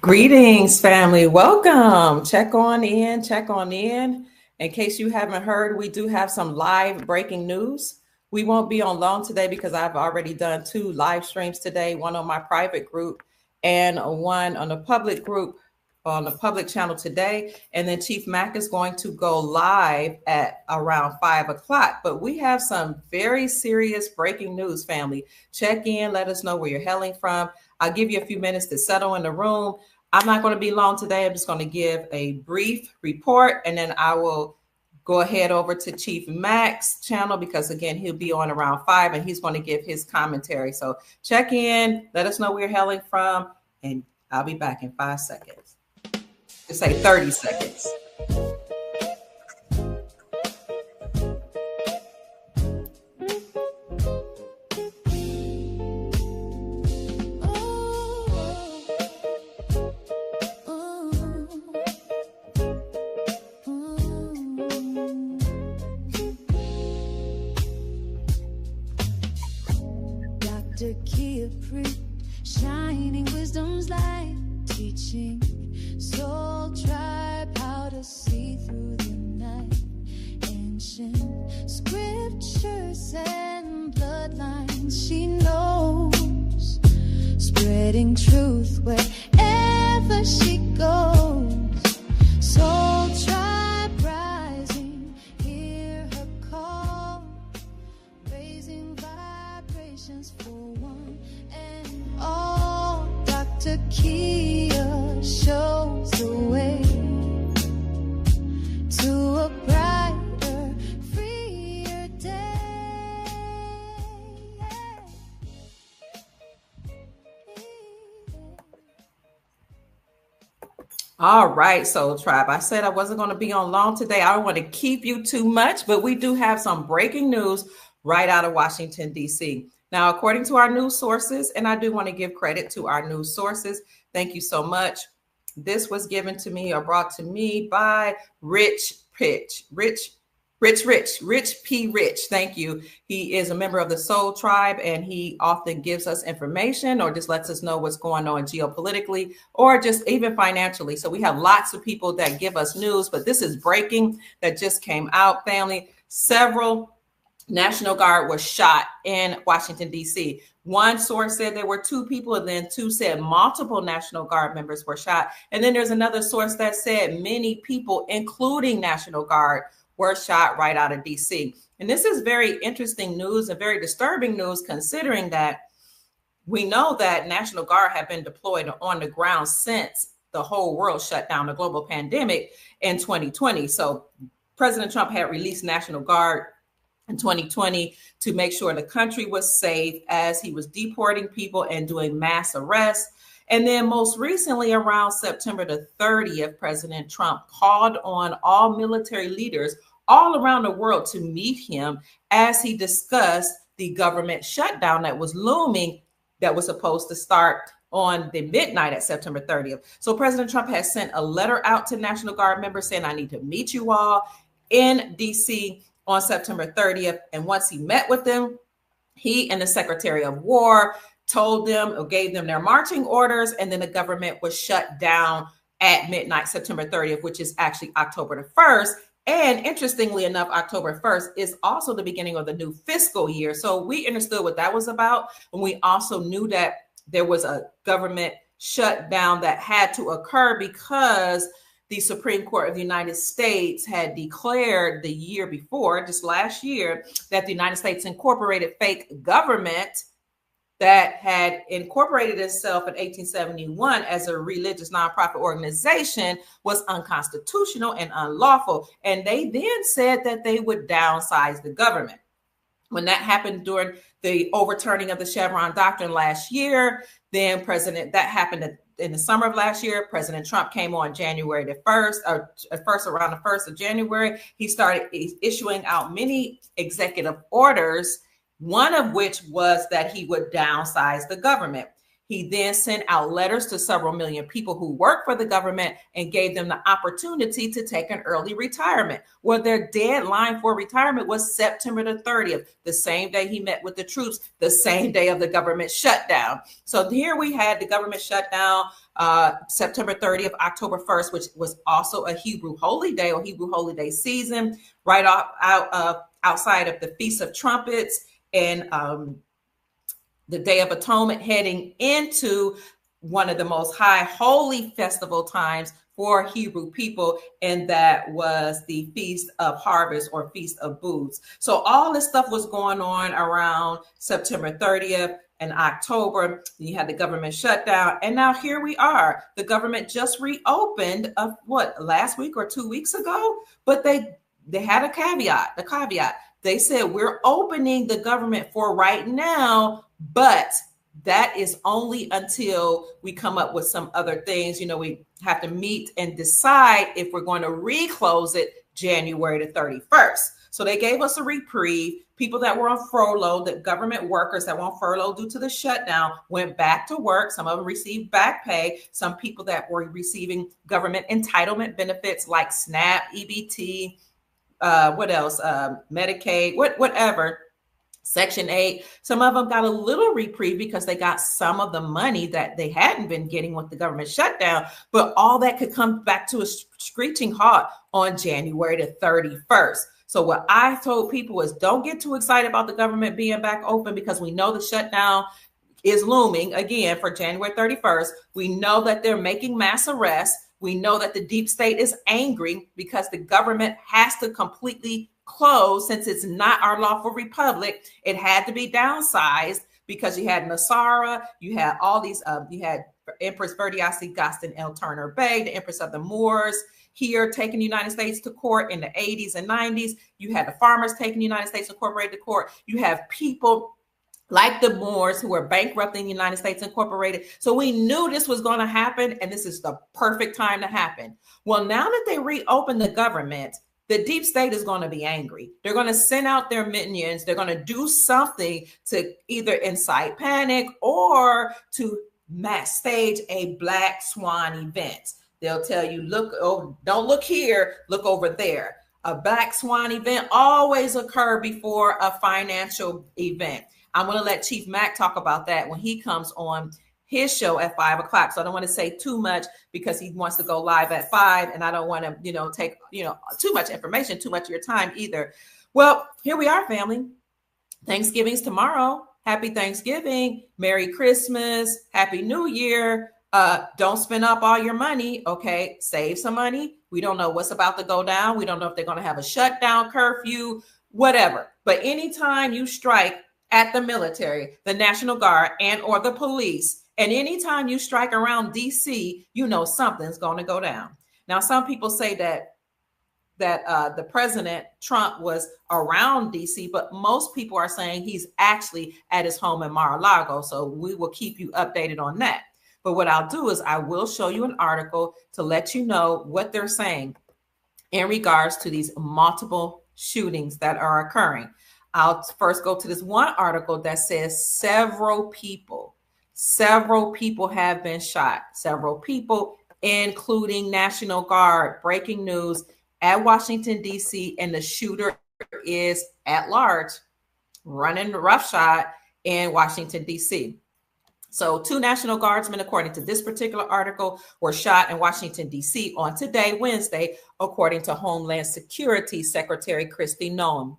Greetings, family. Welcome. Check on in, check on in. In case you haven't heard, we do have some live breaking news. We won't be on long today because I've already done 2 live streams today, one on my private group and one on the public group on the public channel today. And then Chief Mack is going to go live at around 5 o'clock. But we have some very serious breaking news, family. Check in, let us know where you're hailing from. I'll give you a few minutes to settle in the room. I'm not going to be long today. I'm just going to give a brief report, and then I will go ahead over to Chief Mack's channel because, again, he'll be on around 5, and he's going to give his commentary. So check in, let us know where you're hailing from, and I'll be back in 5 seconds. Just say 30 seconds. Shining wisdom's light, teaching soul tribe how to see through the night. Ancient scriptures and bloodlines she knows, spreading truth wherever she goes. Soul tribe rising, hear her call, raising vibrations for one and all. Dr. Kia shows the way to a brighter, freer day. All right, Soul Tribe. I said I wasn't going to be on long today. I don't want to keep you too much, but we do have some breaking news right out of Washington, D.C. Now, according to our news sources, and I do want to give credit to our news sources, thank you so much. This was given to me or brought to me by Rich P. Rich. Thank you. He is a member of the Soul Tribe, and he often gives us information or just lets us know what's going on geopolitically or just even financially. So we have lots of people that give us news, but this is breaking that just came out, family. Several National Guard was shot in Washington, D.C. One source said there were 2 people, and then 2 said multiple National Guard members were shot. And then there's another source that said many people, including National Guard, were shot right out of D.C. And this is very interesting news and very disturbing news, considering that we know that National Guard have been deployed on the ground since the whole world shut down, the global pandemic in 2020. So President Trump had released National Guard in 2020 to make sure the country was safe as he was deporting people and doing mass arrests. And then most recently, around September the 30th, President Trump called on all military leaders all around the world to meet him as he discussed the government shutdown that was looming, that was supposed to start on the midnight at September 30th. So President Trump has sent a letter out to National Guard members saying, I need to meet you all in DC on September 30th. And once he met with them, he and the Secretary of War told them or gave them their marching orders. And then the government was shut down at midnight, September 30th, which is actually October the 1st. And interestingly enough, October 1st is also the beginning of the new fiscal year. So we understood what that was about. And we also knew that there was a government shutdown that had to occur because the Supreme Court of the United States had declared the year before, just last year, that the United States incorporated fake government that had incorporated itself in 1871 as a religious nonprofit organization was unconstitutional and unlawful. And they then said that they would downsize the government. When that happened during the overturning of the Chevron doctrine last year, then that happened in the summer of last year. President Trump came on January the 1st, or around the 1st of January. He started issuing out many executive orders, one of which was that he would downsize the government. He then sent out letters to several million people who work for the government and gave them the opportunity to take an early retirement. Well, their deadline for retirement was September the 30th, the same day he met with the troops, the same day of the government shutdown. So here we had the government shutdown, September 30th, October 1st, which was also a Hebrew holy day or Hebrew holy day season, right outside of the Feast of Trumpets and the Day of Atonement, heading into one of the most high holy festival times for Hebrew people, and that was the Feast of Harvest or Feast of Booths. So all this stuff was going on around September 30th and October. You had the government shutdown, and now here we are. The government just reopened last week or 2 weeks ago, but they had a caveat. The caveat, they said, we're opening the government for right now, but that is only until we come up with some other things. We have to meet and decide if we're going to reclose it January the 31st. So they gave us a reprieve. People that were on furlough, the government workers that were on furlough due to the shutdown, went back to work. Some of them received back pay. Some people that were receiving government entitlement benefits like SNAP, EBT, Medicaid, whatever, Section 8. Some of them got a little reprieve because they got some of the money that they hadn't been getting with the government shutdown, but all that could come back to a screeching halt on January the 31st. So what I told people is, don't get too excited about the government being back open, because we know the shutdown is looming again for January 31st. We know that they're making mass arrests. We know that the deep state is angry because the government has to completely close. Since it's not our lawful republic, it had to be downsized, because you had Nasara, you had all these, you had Empress Verdiasi Gaston El Turner Bey, the Empress of the Moors, here taking the United States to court in the 80s and 90s. You had the farmers taking the United States Incorporated to court. You have people like the Moors who are bankrupting the United States Incorporated. So we knew this was going to happen, and this is the perfect time to happen. Well, now that they reopened the government, the deep state is going to be angry. They're going to send out their minions. They're going to do something to either incite panic or to mass stage a black swan event. They'll tell you, don't look here, look over there. A black swan event always occurs before a financial event. I'm going to let Chief Mack talk about that when he comes on his show at 5 o'clock. So I don't want to say too much, because he wants to go live at 5, and I don't want to, take, too much information, too much of your time either. Well, here we are, family. Thanksgiving's tomorrow. Happy Thanksgiving. Merry Christmas. Happy New Year. Don't spend up all your money. Okay. Save some money. We don't know what's about to go down. We don't know if they're going to have a shutdown, curfew, whatever. But anytime you strike at the military, the National Guard, and or the police, and anytime you strike around DC, something's going to go down. Now, some people say that the President Trump was around DC, but most people are saying he's actually at his home in Mar-a-Lago. So we will keep you updated on that. But what I'll do is I will show you an article to let you know what they're saying in regards to these multiple shootings that are occurring. I'll first go to this one article that says several people have been shot. Several people, including National Guard. Breaking news at Washington, D.C., and the shooter is at large, running roughshod in Washington, D.C. So 2 National Guardsmen, according to this particular article, were shot in Washington, D.C. on today, Wednesday, according to Homeland Security Secretary Kristi Noem.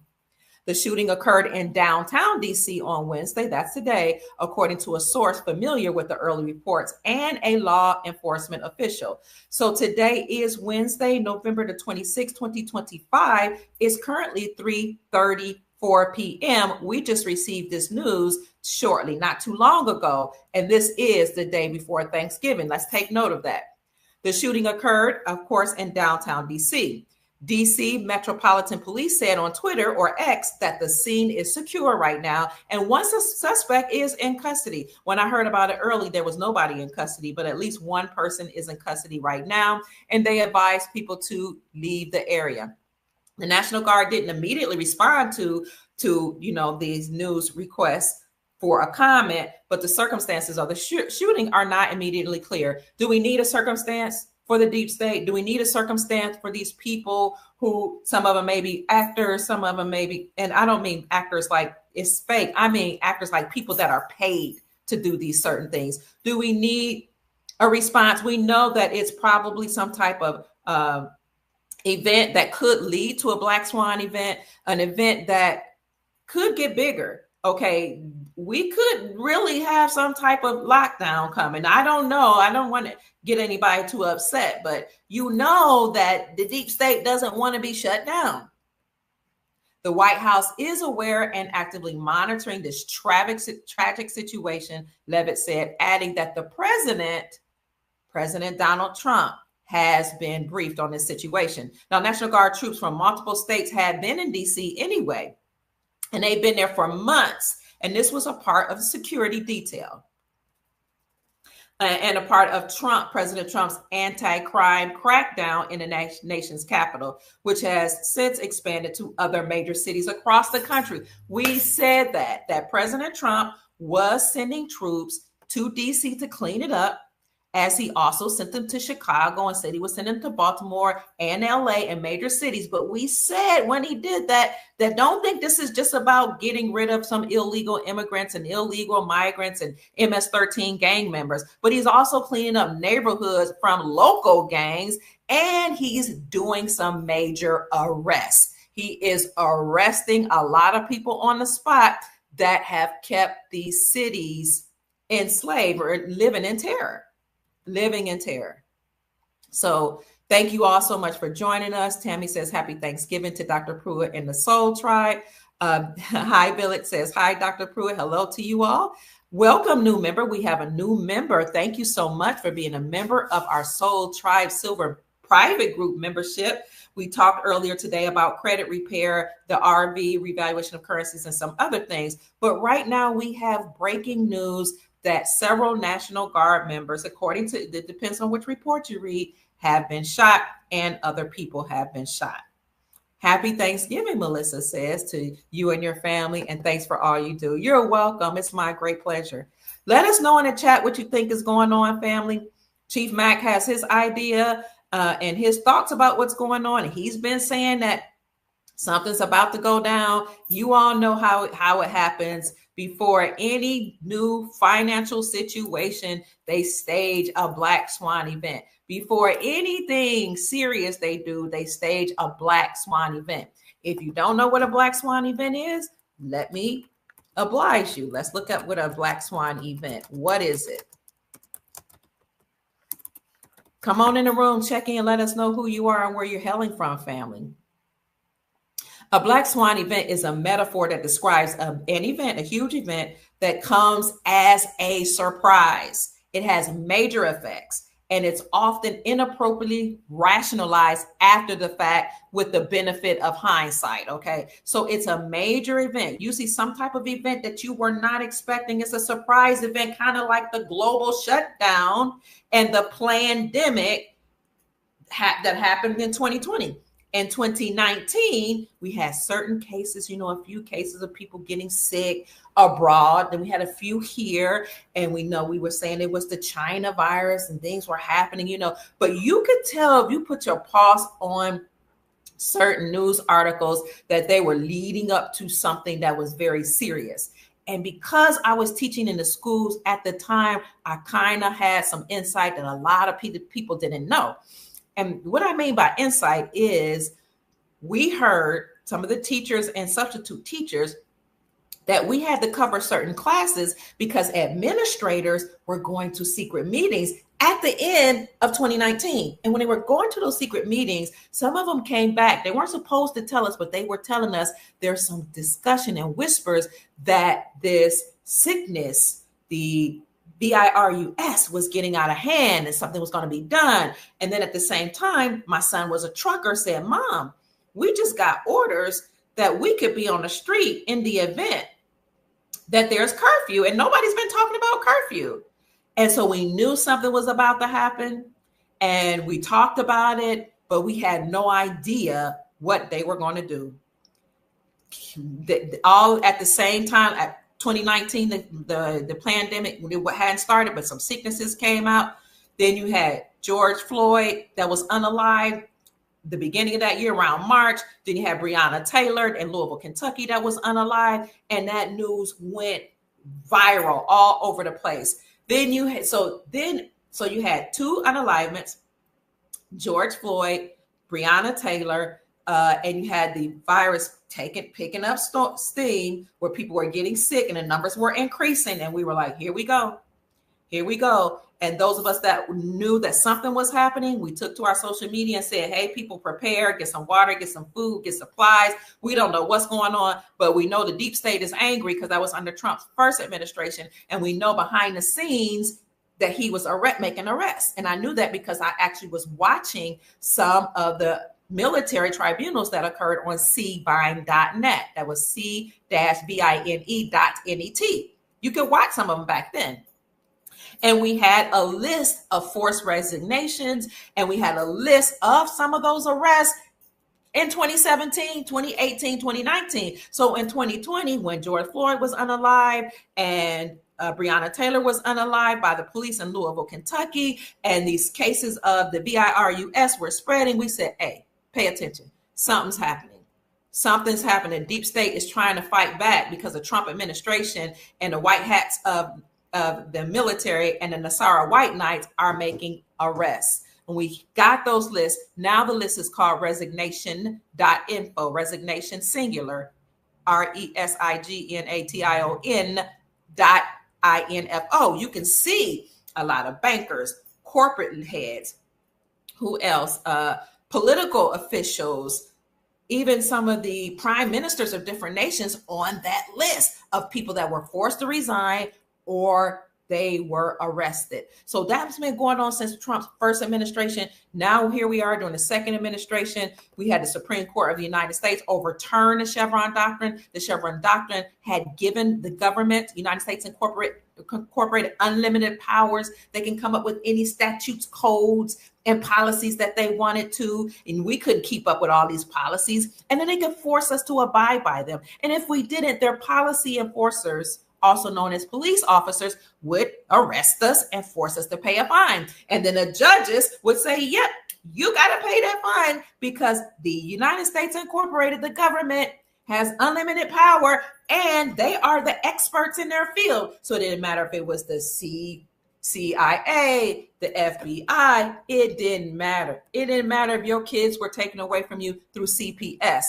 The shooting occurred in downtown D.C. on Wednesday, that's today, according to a source familiar with the early reports and a law enforcement official. So today is Wednesday, November the 26th, 2025. It's currently 3:34 p.m. We just received this news shortly, not too long ago, and this is the day before Thanksgiving. Let's take note of that. The shooting occurred, of course, in downtown D.C. DC Metropolitan Police said on Twitter, or X, that the scene is secure right now, and one suspect is in custody. When I heard about it early, there was nobody in custody, but at least one person is in custody right now, and they advised people to leave the area. The National Guard didn't immediately respond to these news requests for a comment, but the circumstances of the shooting are not immediately clear. Do we need a circumstance for the deep state? Do we need a circumstance for these people who, some of them may be actors, some of them may be, and I don't mean actors like it's fake. I mean actors like people that are paid to do these certain things. Do we need a response? We know that it's probably some type of event that could lead to a Black Swan event, an event that could get bigger. Okay, we could really have some type of lockdown coming. I don't know. I don't want to get anybody too upset, but you know that the deep state doesn't want to be shut down. The White House is aware and actively monitoring this tragic situation, Leavitt said, adding that the President Donald Trump, has been briefed on this situation. Now, National Guard troops from multiple states had been in D.C. anyway, and they've been there for months. And this was a part of the security detail and a part of President Trump's anti-crime crackdown in the nation's capital, which has since expanded to other major cities across the country. We said that President Trump was sending troops to D.C. to clean it up, as he also sent them to Chicago and said he was sending them to Baltimore and LA and major cities. But we said when he did that don't think this is just about getting rid of some illegal immigrants and illegal migrants and MS-13 gang members, but he's also cleaning up neighborhoods from local gangs, and he's doing some major arrests. He is arresting a lot of people on the spot that have kept these cities enslaved or living in terror. So thank you all so much for joining us. Tammy says, happy Thanksgiving to Dr. Pruitt and the Soul Tribe. Hi, Billet says, hi, Dr. Pruitt. Hello to you all. Welcome, new member. We have a new member. Thank you so much for being a member of our Soul Tribe Silver private group membership. We talked earlier today about credit repair, the RV, revaluation of currencies, and some other things. But right now we have breaking news that several National Guard members, according to, it depends on which report you read, have been shot and other people have been shot. Happy Thanksgiving, Melissa says to you and your family, and thanks for all you do. You're welcome. It's my great pleasure. Let us know in the chat what you think is going on, family. Chief Mack has his idea and his thoughts about what's going on. He's been saying that something's about to go down. You all know how it happens. Before any new financial situation, they stage a Black Swan event. Before anything serious they do, they stage a Black Swan event. If you don't know what a Black Swan event is, let me oblige you. Let's look up what a Black Swan event. What is it? Come on in the room, check in, let us know who you are and where you're hailing from, family. A Black Swan event is a metaphor that describes an event, a huge event that comes as a surprise. It has major effects, and it's often inappropriately rationalized after the fact with the benefit of hindsight, okay? So it's a major event. Usually some type of event that you were not expecting. It's a surprise event, kind of like the global shutdown and the pandemic that happened in 2020. In 2019, we had certain cases, a few cases of people getting sick abroad. Then we had a few here, and we were saying it was the China virus and things were happening, But you could tell if you put your pulse on certain news articles that they were leading up to something that was very serious. And because I was teaching in the schools at the time, I kind of had some insight that a lot of people didn't know. And what I mean by insight is we heard some of the teachers and substitute teachers that we had to cover certain classes because administrators were going to secret meetings at the end of 2019. And when they were going to those secret meetings, some of them came back. They weren't supposed to tell us, but they were telling us there's some discussion and whispers that this sickness, the virus, was getting out of hand and something was going to be done. And then at the same time, my son was a trucker, said, Mom, we just got orders that we could be on the street in the event that there's curfew, and nobody's been talking about curfew. And so we knew something was about to happen, and we talked about it, but we had no idea what they were going to do. All at the same time, at 2019, the pandemic hadn't started, but some sicknesses came out. Then you had George Floyd that was unalived the beginning of that year around March. Then you had Breonna Taylor in Louisville, Kentucky that was unalived. And that news went viral all over the place. Then you had, so you had two unalivements, George Floyd, Breonna Taylor, and you had the virus picking up steam where people were getting sick and the numbers were increasing. And we were like, here we go. And those of us that knew that something was happening, we took to our social media and said, hey, people, prepare, get some water, get some food, get supplies. We don't know what's going on, but we know the deep state is angry because that was under Trump's first administration. And we know behind the scenes that he was making arrests. And I knew that because I actually was watching some of the military tribunals that occurred on cbine.net. That was c-bine.net. You could watch some of them back then. And we had a list of forced resignations, and we had a list of some of those arrests in 2017, 2018, 2019. So in 2020, when George Floyd was unalived and Breonna Taylor was unalived by the police in Louisville, Kentucky, and these cases of the virus were spreading, we said, hey, pay attention. Something's happening. Something's happening. Deep state is trying to fight back because the Trump administration and the white hats of the military and the Nassara White Knights are making arrests. And we got those lists. Now the list is called resignation.info, resignation singular, resignation.info. You can see a lot of bankers, corporate heads, who else? Political officials, even some of the prime ministers of different nations on that list of people that were forced to resign or they were arrested. So that's been going on since Trump's first administration. Now here we are during the second administration. We had the Supreme Court of the United States overturn the Chevron doctrine. The Chevron doctrine had given the government, United States Incorporated, unlimited powers. They can come up with any statutes, codes, and policies that they wanted to. And we couldn't keep up with all these policies. And then they could force us to abide by them. And if we didn't, their policy enforcers, also known as police officers, would arrest us and force us to pay a fine. And then the judges would say, yep, you got to pay that fine because the United States Incorporated, the government, has unlimited power and they are the experts in their field. So it didn't matter if it was the CIA, the FBI, it didn't matter. It didn't matter if your kids were taken away from you through CPS.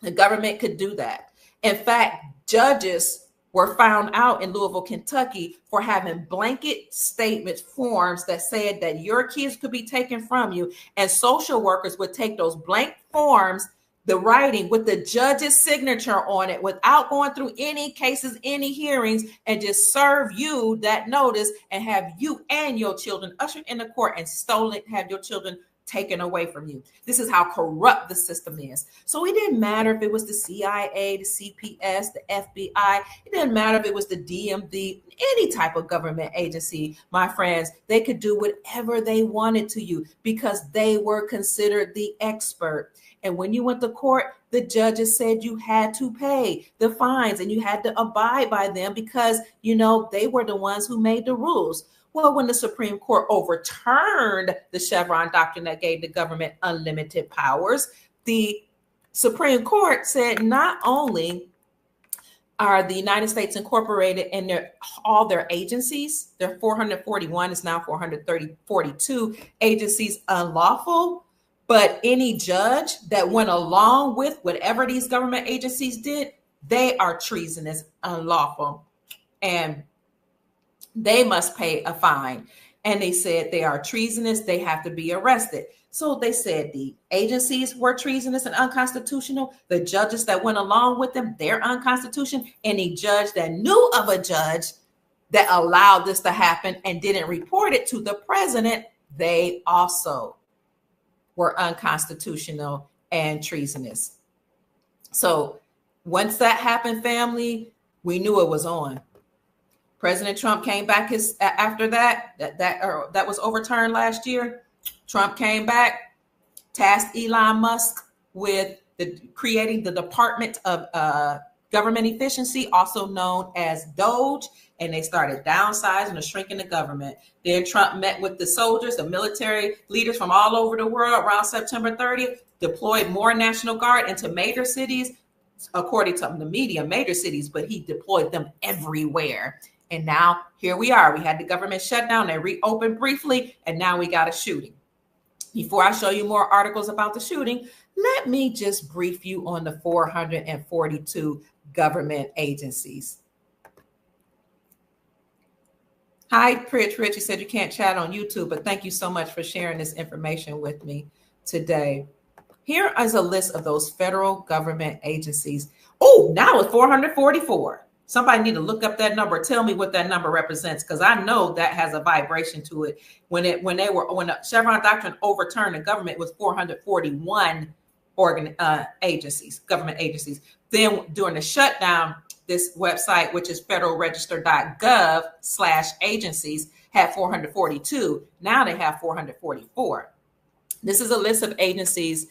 The government could do that. In fact, judges were found out in Louisville, Kentucky for having blanket statement forms that said that your kids could be taken from you. And social workers would take those blank forms, the writing with the judge's signature on it without going through any cases, any hearings, and just serve you that notice and have you and your children ushered in the court and stolen, have your children taken away from you. This is how corrupt the system is. So it didn't matter if it was the CIA, the CPS, the FBI. It didn't matter if it was the DMV, any type of government agency, my friends. They could do whatever they wanted to you because they were considered the expert. And when you went to court, the judges said you had to pay the fines and you had to abide by them because, you know, they were the ones who made the rules. Well, when the Supreme Court overturned the Chevron doctrine that gave the government unlimited powers, the Supreme Court said not only are the United States Incorporated and all their agencies, their 441 is now 442 agencies unlawful, but any judge that went along with whatever these government agencies did, they are treasonous, unlawful, and they must pay a fine. And they said they are treasonous, they have to be arrested. So they said the agencies were treasonous and unconstitutional. The judges that went along with them, they're unconstitutional. Any judge that knew of a judge that allowed this to happen and didn't report it to the president, they also were unconstitutional and treasonous. So once that happened, family, we knew it was on. President Trump came back after that was overturned last year. Trump came back, tasked Elon Musk with creating the Department of government efficiency, also known as DOGE, and they started downsizing or shrinking the government. Then Trump met with the soldiers, the military leaders from all over the world around September 30th, deployed more National Guard into major cities, according to the media, major cities, but he deployed them everywhere. And now here we are. We had the government shut down, they reopened briefly, and now we got a shooting. Before I show you more articles about the shooting, let me just brief you on the 442 government agencies. Hi, Rich. You said you can't chat on YouTube, but thank you so much for sharing this information with me today. Here is a list of those federal government agencies. Oh, now it's 444. Somebody need to look up that number. Tell me what that number represents, because I know that has a vibration to it. When the Chevron doctrine overturned the government, it was 441 agencies, government agencies. Then during the shutdown, this website, which is federalregister.gov/agencies, had 442. Now they have 444. This is a list of agencies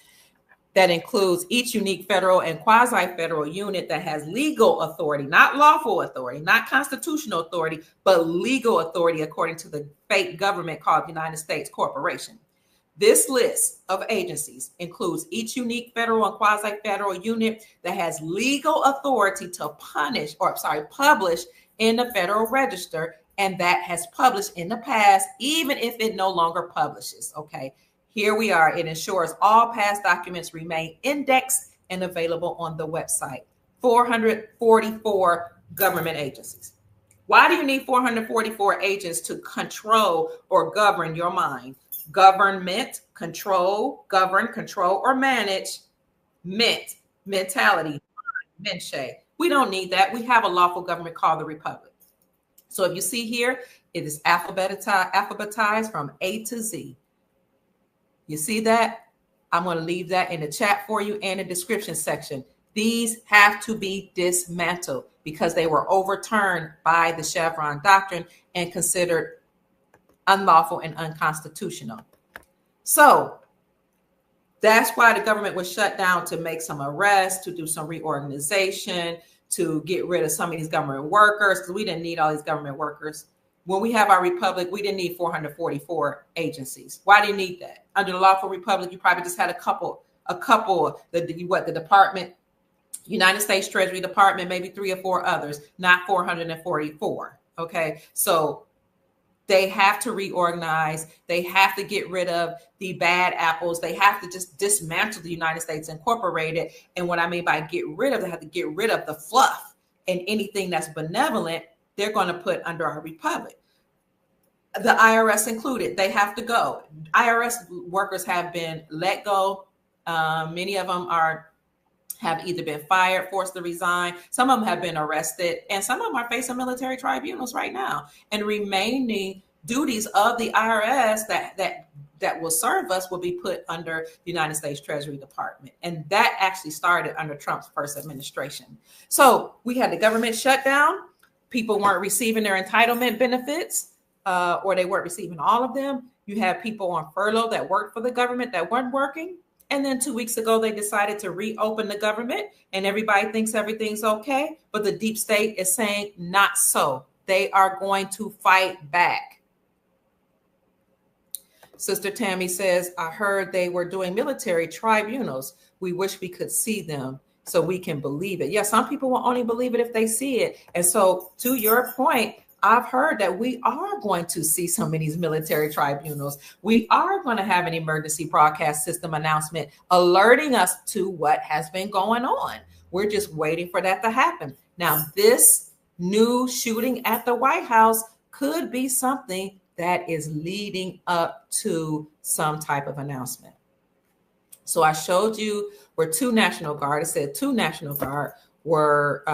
that includes each unique federal and quasi-federal unit that has legal authority, not lawful authority, not constitutional authority, but legal authority according to the fake government called United States Corporation. This list of agencies includes each unique federal and quasi-federal unit that has legal authority to publish in the Federal Register, and that has published in the past, even if it no longer publishes. Okay, here we are. It ensures all past documents remain indexed and available on the website. 444 government agencies. Why do you need 444 agents to control or govern your mind? Government, control, govern, control, or manage, mentality, menche. We don't need that. We have a lawful government called the Republic. So if you see here, it is alphabetized from A to Z. You see that? I'm going to leave that in the chat for you and the description section. These have to be dismantled because they were overturned by the Chevron doctrine and considered unlawful and unconstitutional. So that's why the government was shut down, to make some arrests, to do some reorganization, to get rid of some of these government workers, because we didn't need all these government workers. When we have our republic, we didn't need 444 agencies. Why do you need that? Under the lawful republic, you probably just had a couple, the department, United States Treasury Department, maybe 3 or 4 others, not 444. Okay, so they have to reorganize. They have to get rid of the bad apples. They have to just dismantle the United States Incorporated. And what I mean by get rid of, they have to get rid of the fluff, and anything that's benevolent, they're going to put under our republic. The IRS included, they have to go. IRS workers have been let go. Many of them have either been fired, forced to resign. Some of them have been arrested, and some of them are facing military tribunals right now. And remaining duties of the IRS that will serve us will be put under the United States Treasury Department. And that actually started under Trump's first administration. So we had the government shutdown. People weren't receiving their entitlement benefits, or they weren't receiving all of them. You had people on furlough that worked for the government that weren't working. And then 2 weeks ago, they decided to reopen the government, and everybody thinks everything's okay. But the deep state is saying not so. They are going to fight back. Sister Tammy says, I heard they were doing military tribunals. We wish we could see them so we can believe it. Yeah, some people will only believe it if they see it. And so to your point, I've heard that we are going to see some of these military tribunals. We are going to have an emergency broadcast system announcement alerting us to what has been going on. We're just waiting for that to happen. Now, this new shooting at the White House could be something that is leading up to some type of announcement. So I showed you where 2 National Guard, it said 2 National Guard were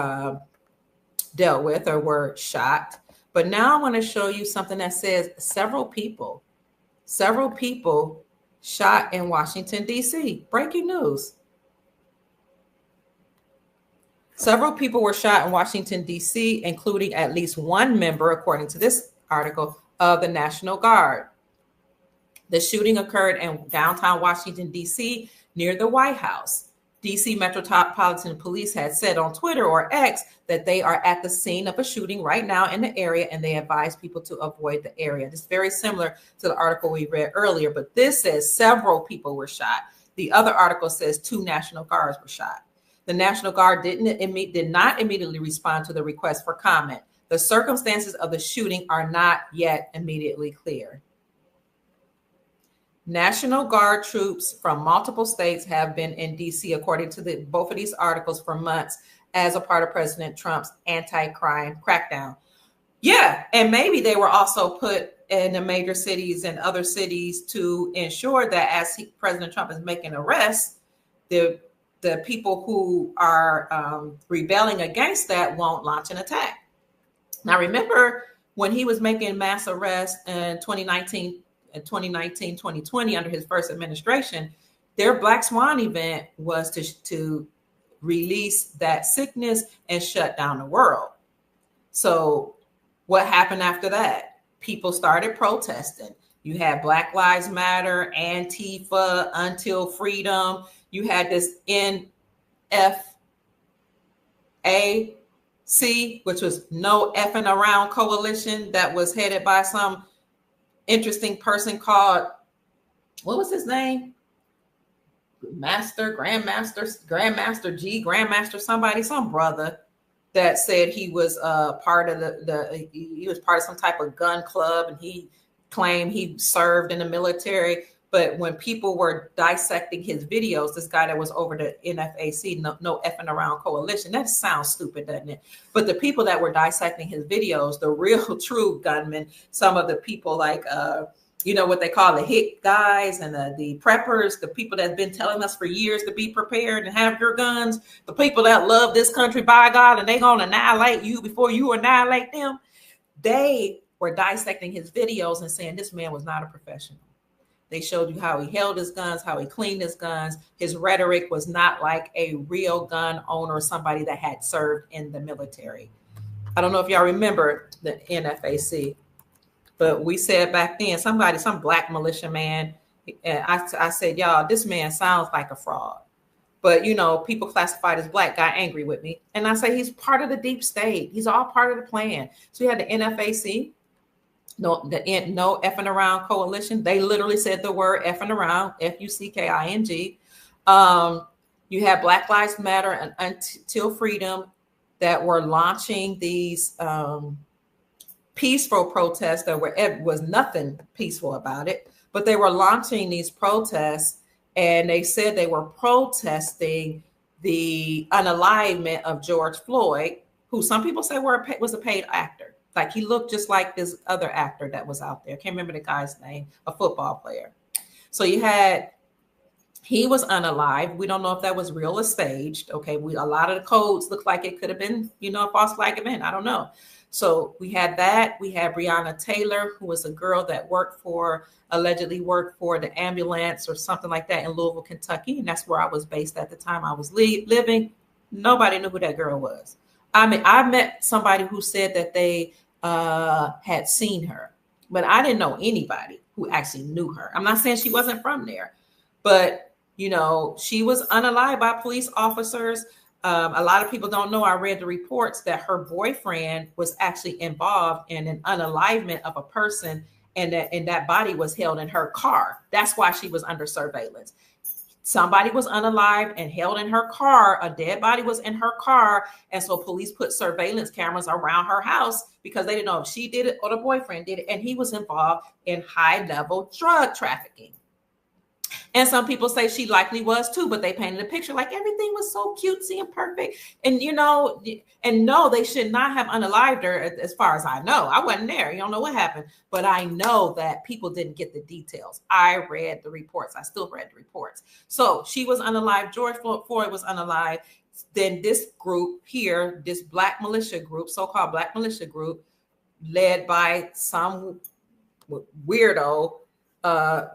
dealt with or were shot. But now I want to show you something that says several people shot in Washington, D.C. Breaking news. Several people were shot in Washington, D.C., including at least 1 member, according to this article, of the National Guard. The shooting occurred in downtown Washington, D.C., near the White House. DC Metropolitan Police had said on Twitter or X that they are at the scene of a shooting right now in the area, and they advise people to avoid the area. It's very similar to the article we read earlier, but this says several people were shot. The other article says 2 National Guards were shot. The National Guard did not immediately respond to the request for comment. The circumstances of the shooting are not yet immediately clear. National Guard troops from multiple states have been in D.C., according to both of these articles, for months as a part of President Trump's anti-crime crackdown. Yeah, and maybe they were also put in the major cities and other cities to ensure that as President Trump is making arrests, the people who are rebelling against that won't launch an attack. Now, remember when he was making mass arrests in 2019, 2020, under his first administration, their Black Swan event was to release that sickness and shut down the world. So what happened after that? People started protesting. You had Black Lives Matter, Antifa, Until Freedom. You had this NFAC, which was No Effing Around Coalition, that was headed by some interesting person called, what was his name? Grandmaster, somebody, some brother that said he was part of he was part of some type of gun club, and he claimed he served in the military. But when people were dissecting his videos, this guy that was over the NFAC, no Effing Around Coalition, that sounds stupid, doesn't it? But the people that were dissecting his videos, the real true gunmen, some of the people like, what they call the hit guys and the preppers, the people that have been telling us for years to be prepared and have your guns, the people that love this country by God and they're going to annihilate you before you annihilate them. They were dissecting his videos and saying this man was not a professional. They showed you how he held his guns, how he cleaned his guns. His rhetoric was not like a real gun owner or somebody that had served in the military. I don't know if y'all remember the NFAC, but we said back then, some black militia man, and I said, y'all, this man sounds like a fraud. But, people classified as black got angry with me. And I say he's part of the deep state. He's all part of the plan. So you had the NFAC. No Effing Around Coalition. They literally said the word effing around, Fucking. You had Black Lives Matter and Until Freedom that were launching these peaceful protests. Was nothing peaceful about it, but they were launching these protests, and they said they were protesting the unalivement of George Floyd, who some people say was a paid actor. Like he looked just like this other actor that was out there. Can't remember the guy's name, a football player. So he was unalived. We don't know if that was real or staged. Okay. A lot of the codes look like it could have been, a false flag event. I don't know. So we had that. We had Breonna Taylor, who was a girl that allegedly worked for the ambulance or something like that in Louisville, Kentucky. And that's where I was based at the time I was living. Nobody knew who that girl was. I mean, I met somebody who said that they had seen her, but I didn't know anybody who actually knew her. I'm not saying she wasn't from there, but, she was unalived by police officers. A lot of people don't know. I read the reports that her boyfriend was actually involved in an unalivement of a person, and that body was held in her car. That's why she was under surveillance. Somebody was unalived and held in her car. A dead body was in her car. And so police put surveillance cameras around her house because they didn't know if she did it or the boyfriend did it. And he was involved in high-level drug trafficking. And some people say she likely was too, but they painted a picture like everything was so cutesy and perfect. And, no, they should not have unalived her as far as I know. I wasn't there. You don't know what happened. But I know that people didn't get the details. I read the reports. I still read the reports. So she was unalived. George Floyd was unalived. Then this group here, this black militia group, so-called black militia group, led by some weirdo,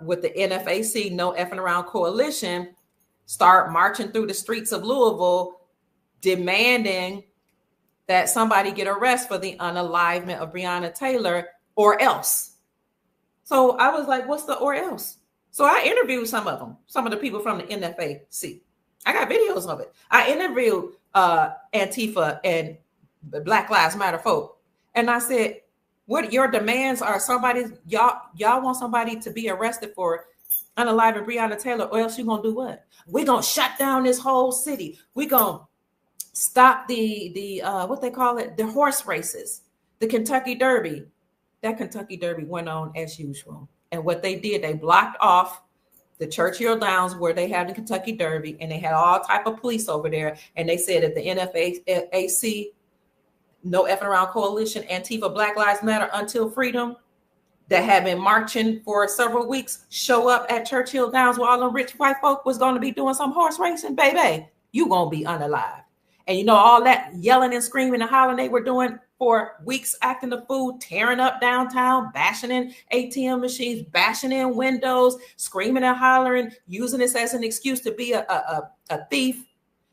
with the NFAC, No Effing Around Coalition, start marching through the streets of Louisville, demanding that somebody get arrested for the unalivement of Breonna Taylor or else. So I was like, what's the or else? So I interviewed some of the people from the NFAC. I got videos of it. I interviewed Antifa and Black Lives Matter folk, and I said, "What your demands are? Y'all want somebody to be arrested for unaliving Breonna Taylor, or else you gonna do what? We're gonna shut down this whole city. We're gonna stop the what they call it, the horse races, the Kentucky Derby." That Kentucky Derby went on as usual. And what they did, they blocked off the Churchill Downs where they had the Kentucky Derby, and they had all type of police over there. And they said at the NFAC, no effing around coalition, Antifa, Black Lives Matter, Until Freedom, that had been marching for several weeks, show up at Churchill Downs where all the rich white folk was going to be doing some horse racing, baby, you going to be unalived. And you know, all that yelling and screaming and hollering they were doing for weeks, acting the fool, tearing up downtown, bashing in ATM machines, bashing in windows, screaming and hollering, using this as an excuse to be a thief,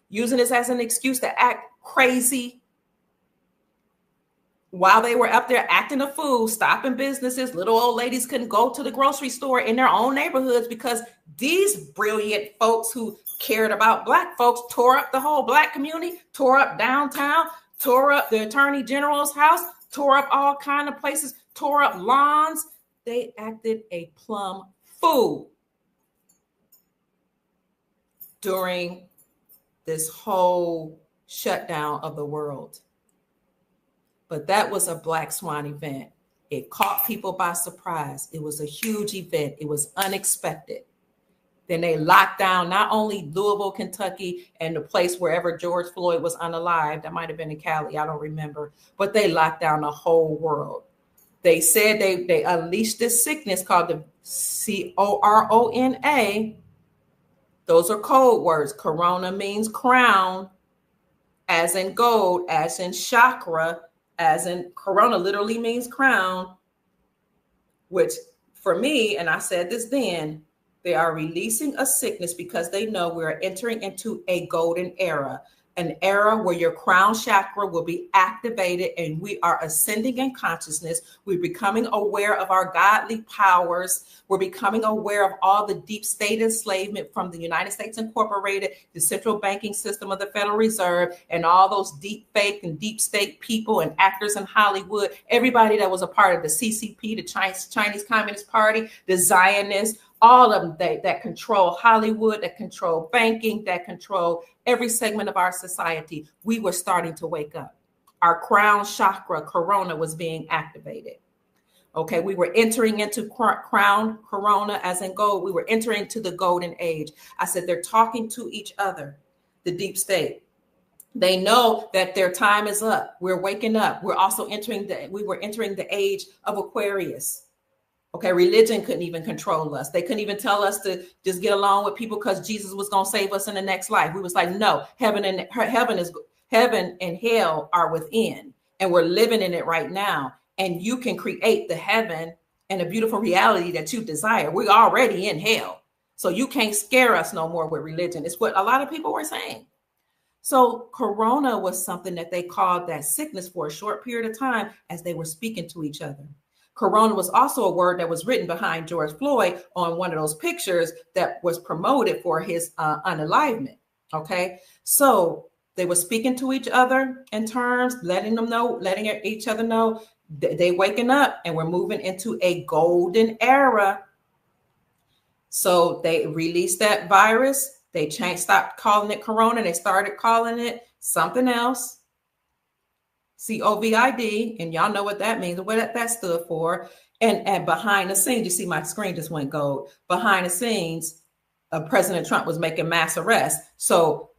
using this as an excuse to act crazy. While they were up there acting a fool, stopping businesses, little old ladies couldn't go to the grocery store in their own neighborhoods because these brilliant folks who cared about Black folks tore up the whole Black community, tore up downtown, tore up the Attorney General's house, tore up all kind of places, tore up lawns. They acted a plumb fool during this whole shutdown of the world. But that was a Black Swan event. It caught people by surprise. It was a huge event. It was unexpected. Then they locked down not only Louisville, Kentucky, and the place wherever George Floyd was unalived. That might have been in Cali, I don't remember. But they locked down the whole world. They said they unleashed this sickness called the corona. Those are code words. Corona means crown, as in gold, as in chakra, as in corona literally means crown, which for me, and I said this then, they are releasing a sickness because they know we're entering into a golden era, an era where your crown chakra will be activated and we are ascending in consciousness. We're becoming aware of our godly powers. We're becoming aware of all the deep state enslavement from the United States Incorporated, the central banking system of the Federal Reserve, and all those deep fake and deep state people and actors in Hollywood, everybody that was a part of the CCP, the Chinese Communist Party, the Zionists, all of them that control Hollywood, that control banking, that control every segment of our society. We were starting to wake up. Our crown chakra, corona, was being activated. Okay, we were entering into crown, corona, as in gold. We were entering into the golden age. I said they're talking to each other, the deep state. They know that their time is up. We're waking up. We're also entering the age of Aquarius. Okay, religion couldn't even control us. They couldn't even tell us to just get along with people because Jesus was going to save us in the next life. We was like, no, heaven and hell are within, and we're living in it right now. And you can create the heaven and a beautiful reality that you desire. We're already in hell, so you can't scare us no more with religion. It's what a lot of people were saying. So corona was something that they called that sickness for a short period of time as they were speaking to each other. Corona was also a word that was written behind George Floyd on one of those pictures that was promoted for his unalivement. Okay, so they were speaking to each other in terms, letting each other know they waking up and we're moving into a golden era. So they released that virus. They stopped calling it corona. They started calling it something else. COVID, and y'all know what that means, what that stood for. And behind the scenes, you see my screen just went gold. Behind the scenes, President Trump was making mass arrests. So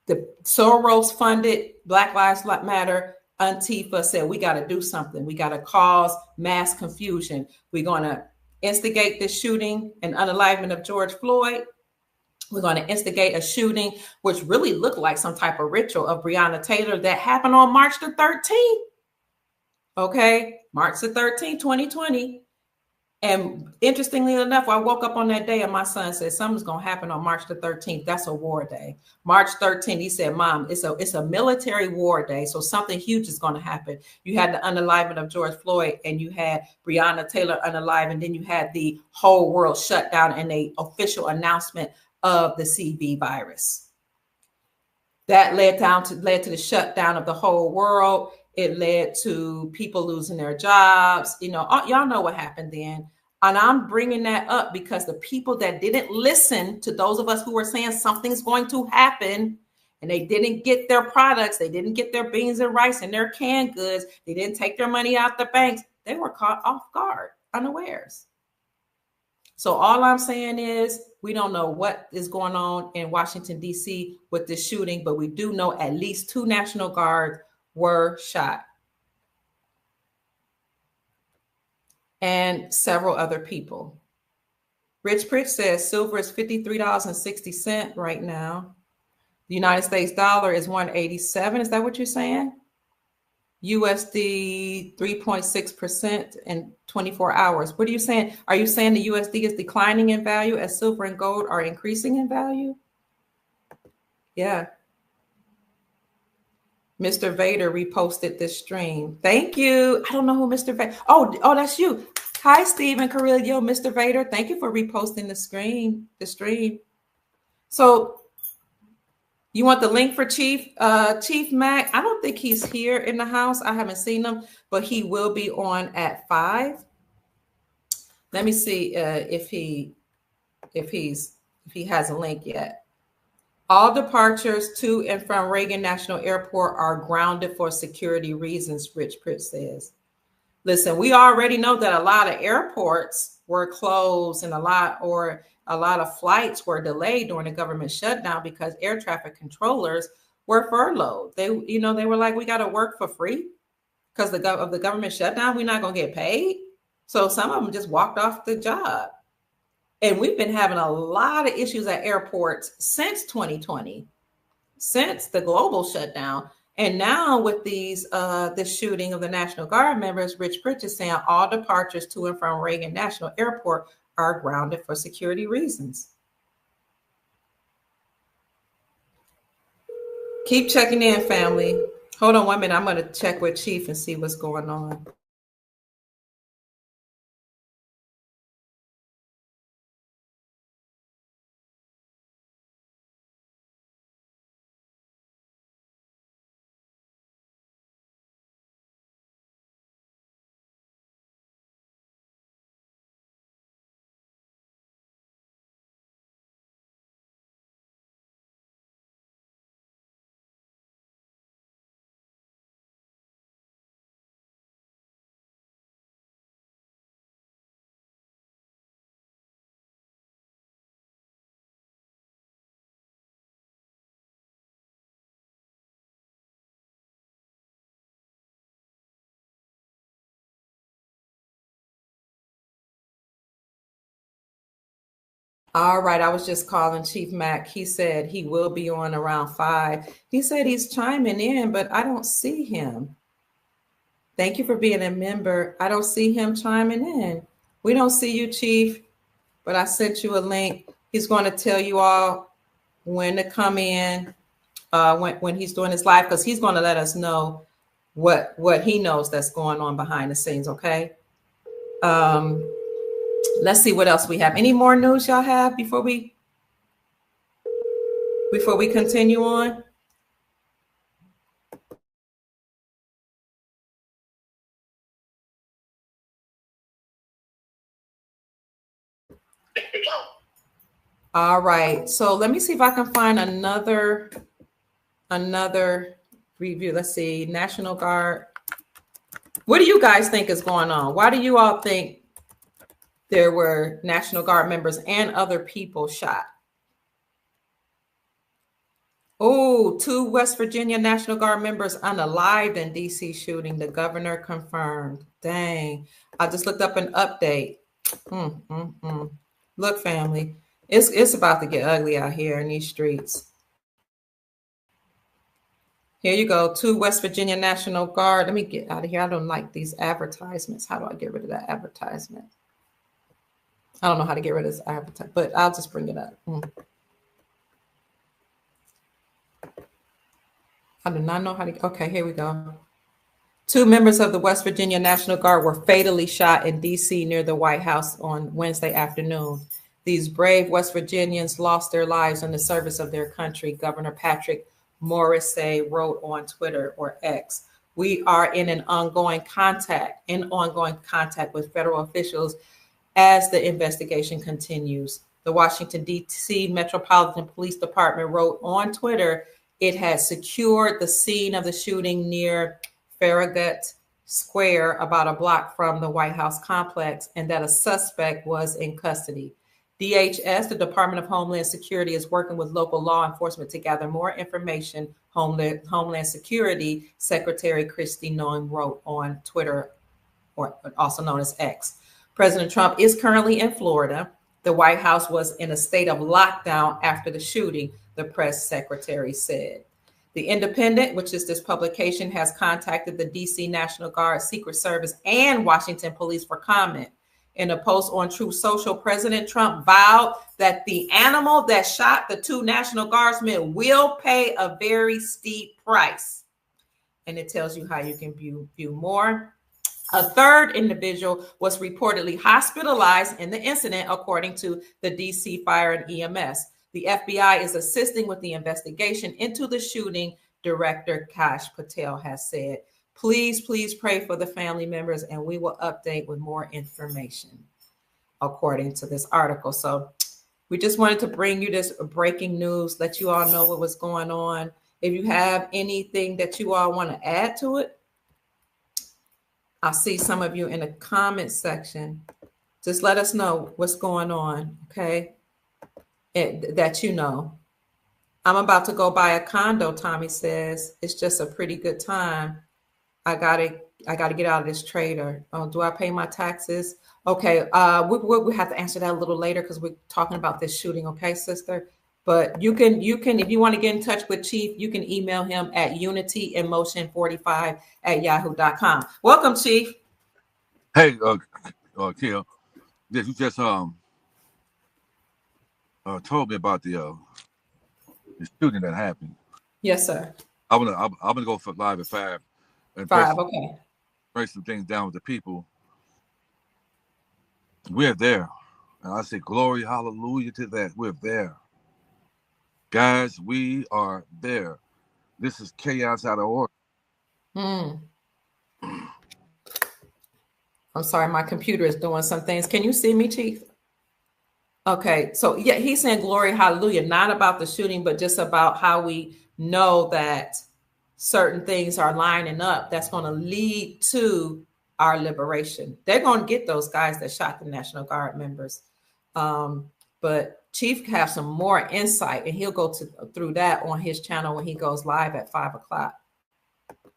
the Soros-funded Black Lives Matter, Antifa said, we got to do something. We got to cause mass confusion. We're going to instigate this shooting and unalivement of George Floyd. We're going to instigate a shooting, which really looked like some type of ritual of Breonna Taylor that happened on March the 13th. Okay, March the 13th, 2020. And interestingly enough, I woke up on that day and my son said, something's going to happen on March the 13th. That's a war day. March 13th, he said, Mom, it's a military war day. So something huge is going to happen. You had the unalivement of George Floyd and you had Breonna Taylor unalive. And then you had the whole world shut down and a official announcement of the CB virus. That led to the shutdown of the whole world. It led to people losing their jobs. Y'all know what happened then. And I'm bringing that up because the people that didn't listen to those of us who were saying something's going to happen, and they didn't get their products, they didn't get their beans and rice and their canned goods, they didn't take their money out the banks, they were caught off guard, unawares. So all I'm saying is we don't know what is going on in Washington, D.C. with this shooting, but we do know at least 2 National Guards were shot. And several other people. Rich Pritch says silver is $53.60 right now. The United States dollar is 187. Is that what you're saying? USD 3.6% in 24 hours. What are you saying? Are you saying the USD is declining in value as silver and gold are increasing in value? Yeah. Mr. Vader reposted this stream. Thank you. I don't know who Mr. Vader. Oh, that's you. Hi, Stephen Carrillo, Mr. Vader. Thank you for reposting the stream. So you want the link for Chief Mac? I don't think he's here in the house. I haven't seen him, but he will be on at 5. Let me see if he has a link yet. All departures to and from Reagan National Airport are grounded for security reasons, Rich Pritch says. Listen, we already know that a lot of airports were closed and a lot of flights were delayed during the government shutdown because air traffic controllers were furloughed. They were like, we got to work for free because of the government shutdown. We're not going to get paid. So some of them just walked off the job. And we've been having a lot of issues at airports since 2020, since the global shutdown. And now with this shooting of the National Guard members, Rich Pritch is saying all departures to and from Reagan National Airport are grounded for security reasons. Keep checking in, family. Hold on 1 minute. I'm going to check with Chief and see what's going on. All right, I was just calling Chief Mac. He said he will be on around 5. He said he's chiming in, but I don't see him. Thank you for being a member. I don't see him chiming in. We don't see you, Chief, but I sent you a link. He's going to tell you all when to come in when he's doing his live, because he's going to let us know what he knows that's going on behind the scenes, okay? Let's see what else we have. Any more news y'all have before we continue on? All right. So let me see if I can find another review. Let's see. National Guard. What do you guys think is going on? Why do you all think there were National Guard members and other people shot? Oh, 2 West Virginia National Guard members unalived in DC shooting. The governor confirmed. Dang. I just looked up an update. Look, family, it's about to get ugly out here in these streets. Here you go. 2 West Virginia National Guard. Let me get out of here. I don't like these advertisements. How do I get rid of that advertisement? I don't know how to get rid of this advertisement, but I'll just bring it up. I do not know how to. Okay, here we go. 2 members of the West Virginia National Guard were fatally shot in D.C. near the White House on Wednesday afternoon. These brave West Virginians lost their lives in the service of their country, Governor Patrick Morrissey wrote on Twitter or X. We are in ongoing contact with federal officials as the investigation continues. The Washington, D.C. Metropolitan Police Department wrote on Twitter it had secured the scene of the shooting near Farragut Square, about a block from the White House complex, and that a suspect was in custody. DHS, the Department of Homeland Security, is working with local law enforcement to gather more information, Homeland Security Secretary Kristi Noem wrote on Twitter, or also known as X. President Trump is currently in Florida. The White House was in a state of lockdown after the shooting, the press secretary said. The Independent, which is this publication, has contacted the D.C. National Guard, Secret Service, and Washington Police for comment. In a post on Truth Social, President Trump vowed that the animal that shot the two National Guardsmen will pay a very steep price. And it tells you how you can view more. A third individual was reportedly hospitalized in the incident, according to the DC Fire and EMS. The FBI is assisting with the investigation into the shooting, Director Kash Patel has said. Please pray for the family members, and we will update with more information, according to this article. So we just wanted to bring you this breaking news, let you all know what was going on. If you have anything that you all want to add to it, I'll see some of you in the comment section. Just let us know what's going on, okay? That you know. I'm about to go buy a condo, Tommy says. It's just a pretty good time. I gotta get out of this trader. Oh, do I pay my taxes? Okay, we have to answer that a little later because we're talking about this shooting, okay, sister? But you can, if you want to get in touch with Chief, you can email him at unityinmotion45@yahoo.com. Welcome, Chief. Hey, Kia, you just told me about the shooting that happened. Yes, sir. I'm gonna go for live at 5. And okay. Break some things down with the people. We're there, and I say glory, hallelujah to that. We're there, guys. We are there. This is chaos out of order. I'm sorry, my computer is doing some things. Can you see me, Chief? Okay, so yeah, he's saying glory, hallelujah, not about the shooting, but just about how we know that certain things are lining up that's going to lead to our liberation. They're going to get those guys that shot the National Guard members. But Chief has some more insight, and he'll go through that on his channel when he goes live at 5 o'clock.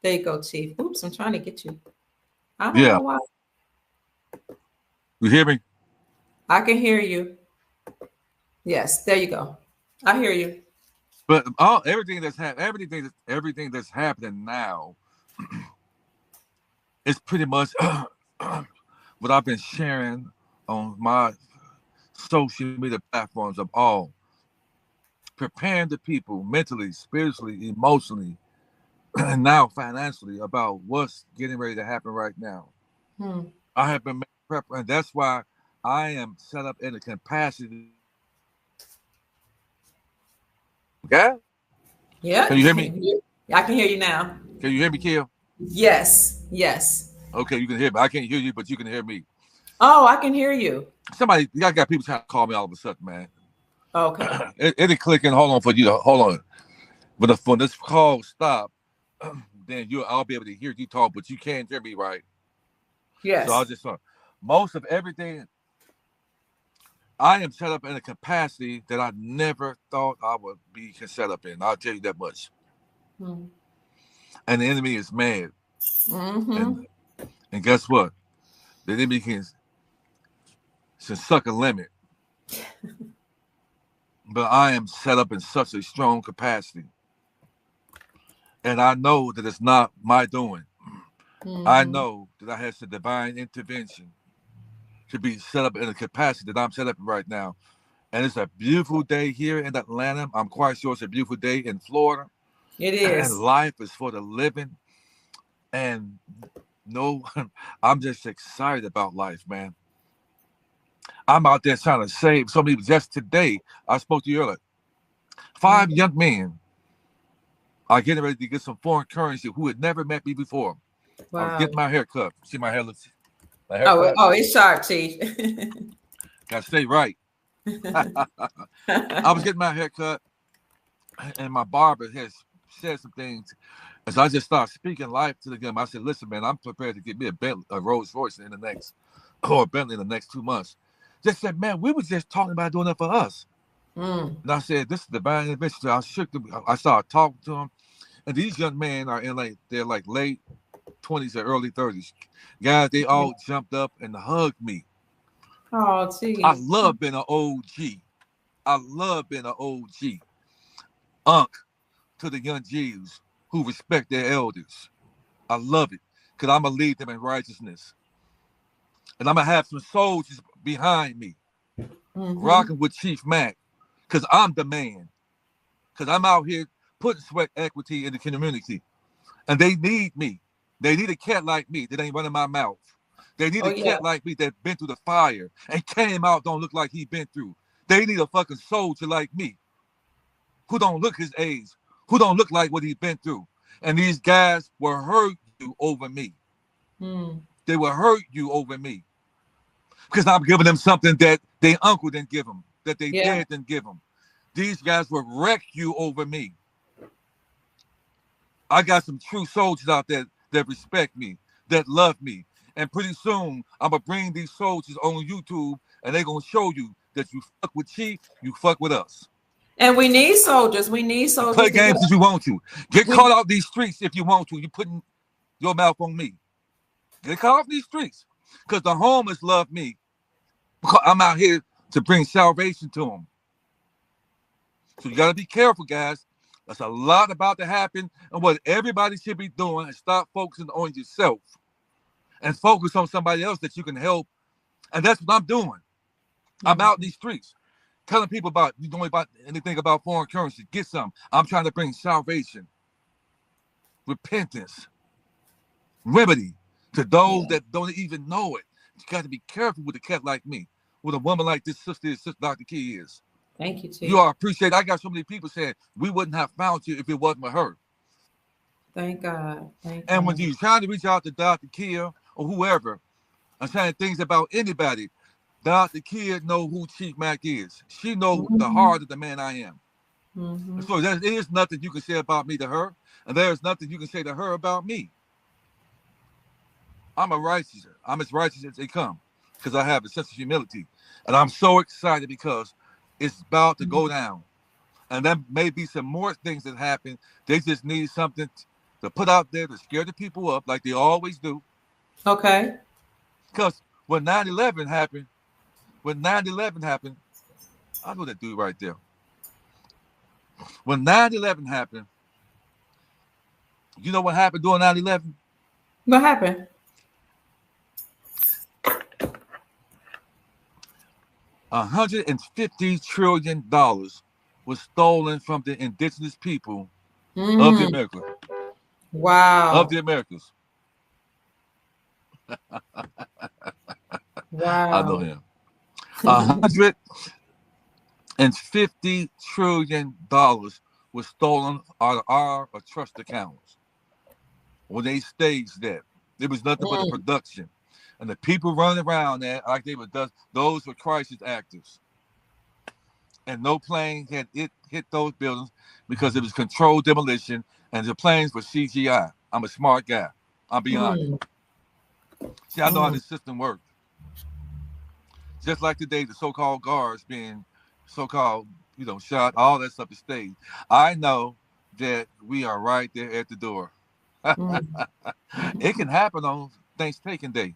There you go, Chief. Oops, I'm trying to get you. I don't know why. You hear me? I can hear you. Yes, there you go. I hear you. But everything that's happening now is pretty much what I've been sharing on my social media platforms of all. Preparing the people mentally, spiritually, emotionally, and now financially about what's getting ready to happen right now. I have been preparing, and that's why I am set up in a capacity. Yeah? Yeah. Can you hear me? I can hear you now. Can you hear me, Kia? Yes. Okay, you can hear me. I can't hear you, but you can hear me. Oh, I can hear you. Somebody, y'all got people trying to call me all of a sudden, man. Okay. It'll click in. Hold on. But when this call stop, then I'll be able to hear you talk, but you can't hear me, right? Yes. So I'll just most of everything. I am set up in a capacity that I never thought I would be set up in. I'll tell you that much. And the enemy is mad. And guess what? The enemy can suck a lemon. But I am set up in such a strong capacity. And I know that it's not my doing. I know that I have some divine intervention to be set up in a capacity that I'm set up in right now. And it's a beautiful day here in Atlanta. I'm quite sure it's a beautiful day in Florida. It is. And life is for the living. And I'm just excited about life, man. I'm out there trying to save somebody. Just today, I spoke to you earlier. 5 young men I getting ready to get some foreign currency who had never met me before. I was Wow. getting my hair cut. See my hair looks. My Oh, haircut. oh, it's sharp, Chief. Gotta stay right. I was getting my hair cut, and my barber has said some things. And so I just started speaking life to them. I said, listen, man, I'm prepared to get me a Bentley, a Rolls Royce in the next, or a Bentley in the next 2 months. Just said, man, we were just talking about doing it for us. Mm. And I said, this is divine intervention. So I shook them. I started talking to them. And these young men are in they're like late 20s or early 30s. Guys, they all jumped up and hugged me. Oh, Chief. I love being an OG. I love being an OG. Unc to the young Jews who respect their elders. I love it because I'm going to lead them in righteousness. And I'm going to have some soldiers behind me rocking with Chief Mack because I'm the man. Because I'm out here putting sweat equity in the community. And they need me. They need a cat like me that ain't running my mouth. They need a cat like me that's been through the fire and came out don't look like he been through. They need a fucking soldier like me who don't look his age, who don't look like what he's been through. And these guys will hurt you over me. They will hurt you over me. Because I'm giving them something that their uncle didn't give them, that their dad didn't give them. These guys will wreck you over me. I got some true soldiers out there that respect me, that love me. And pretty soon, I'm going to bring these soldiers on YouTube, and they're going to show you that you fuck with Chief, you fuck with us. And we need soldiers. We need soldiers. Play games if you want to. Get caught out these streets if you want to. You're putting your mouth on me. Get caught off these streets. Because the homeless love me. Because I'm out here to bring salvation to them. So you got to be careful, guys. There's a lot about to happen. And what everybody should be doing is stop focusing on yourself. And focus on somebody else that you can help. And that's what I'm doing. I'm out in these streets. Telling people about, you don't know about anything about foreign currency. Get some. I'm trying to bring salvation, repentance, remedy to those that don't even know it. You got to be careful with a cat like me, with a woman like this sister Dr. Key is. Thank you, Chief. You are appreciated. I got so many people saying we wouldn't have found you if it wasn't for her. Thank God. Thank And God. when you're trying to reach out to Dr. Kia or whoever, and saying things about anybody, Dr. Kia know who Chief Mack is. She knows the heart of the man I am. So there is nothing you can say about me to her, and there's nothing you can say to her about me. I'm as righteous as they come, because I have a sense of humility. And I'm so excited because it's about to go down. And there may be some more things that happen. They just need something to put out there to scare the people up like they always do. Okay. Because when 9/11 happened, I know that dude right there. When 9/11 happened, you know what happened during 9/11? What happened? $150 trillion was stolen from the indigenous people of the Americas. Wow. Of the Americas. Wow. I know him. $150 trillion was stolen out of our trust accounts when they staged that. There was nothing but the production. And the people running around there like they were those were crisis actors. And no plane had hit those buildings because it was controlled demolition and the planes were CGI. I'm a smart guy. I'm beyond it. See, I know how this system works. Just like today, the so-called guards being so-called, shot, all that stuff is staged. I know that we are right there at the door. It can happen on Thanksgiving.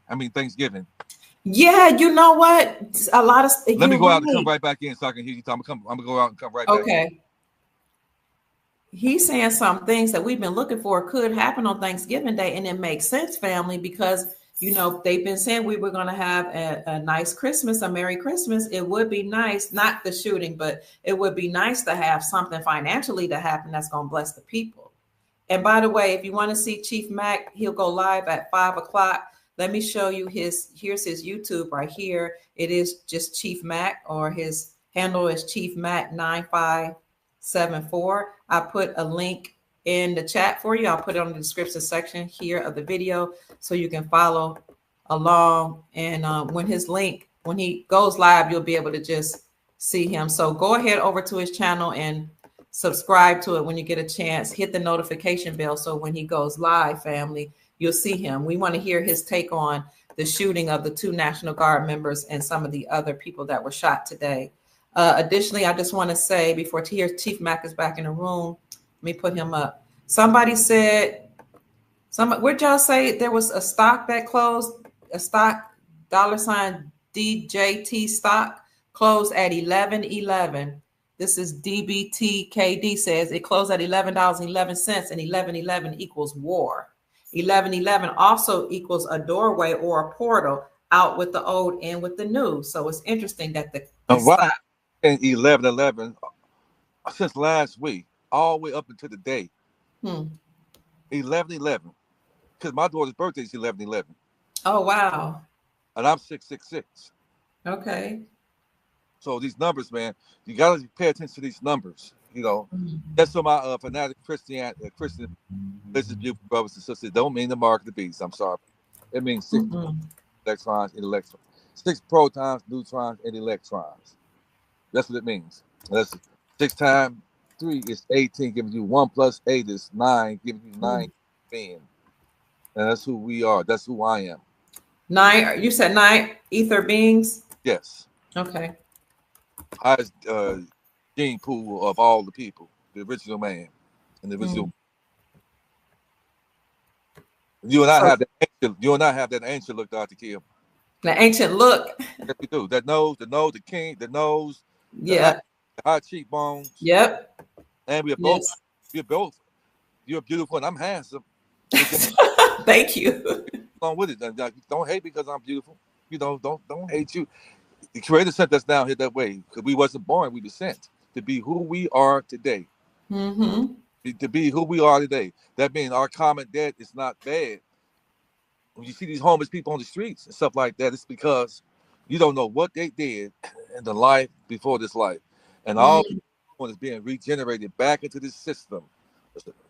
Yeah, you know what? A lot of. Let me go out and come right back in so I can hear you talk. I'm gonna go out and come right back. Okay. He's saying some things that we've been looking for could happen on Thanksgiving Day, and it makes sense, family, because they've been saying we were going to have a nice Christmas, a Merry Christmas. It would be nice, not the shooting, but it would be nice to have something financially to happen that's going to bless the people. And by the way, if you want to see Chief Mack, he'll go live at 5:00. Let me show you here's his YouTube right here. It is just Chief Mack, or his handle is Chief Mack 9574. I put a link in the chat for you. I'll put it on the description section here of the video so you can follow along. And when he goes live, you'll be able to just see him. So go ahead over to his channel and subscribe to it when you get a chance. Hit the notification bell so when he goes live, family, you'll see him. We want to hear his take on the shooting of the 2 National Guard members and some of the other people that were shot today. Additionally, I just want to say before Chief Mack is back in the room, let me put him up. Somebody said, where'd y'all say there was a stock that closed, a stock $ DJT stock closed at 11.11. This is DBTKD says it closed at $11.11 and 11.11 equals war. 11.11 also equals a doorway or a portal out with the old in with the new. So it's interesting that the why in 11.11 since last week all the way up until the day 11.11 because my daughter's birthday is 11.11. Oh wow! And I'm 666. Okay. So these numbers, man, you gotta pay attention to these numbers. You know, that's for my fanatic Christian religious brothers and sisters. Don't mean the mark of the beast. I'm sorry. It means 6 electrons and electrons, 6 protons, neutrons, and electrons. That's what it means. That's 6 times 3 is 18, giving you 1 plus 8 is 9, giving you 9 being. And that's who we are. That's who I am. 9. You said 9 ether beings. Yes. Okay. Highest gene pool of all the people, the original man, and the original. You and I have that. You and I have that ancient look, Dr. Kim. The ancient look. Yes, we do. That nose, the king, the nose. Yeah. The high cheekbones. Yep. And we are both. Yes. We're both. You're beautiful, and I'm handsome. Thank you. Along with it, don't hate because I'm beautiful. You know, don't hate you. The Creator sent us down here that way because we wasn't born. We were sent to be who we are today. To be who we are today. That means our common debt is not bad. When you see these homeless people on the streets and stuff like that, it's because you don't know what they did in the life before this life. And all is being regenerated back into this system.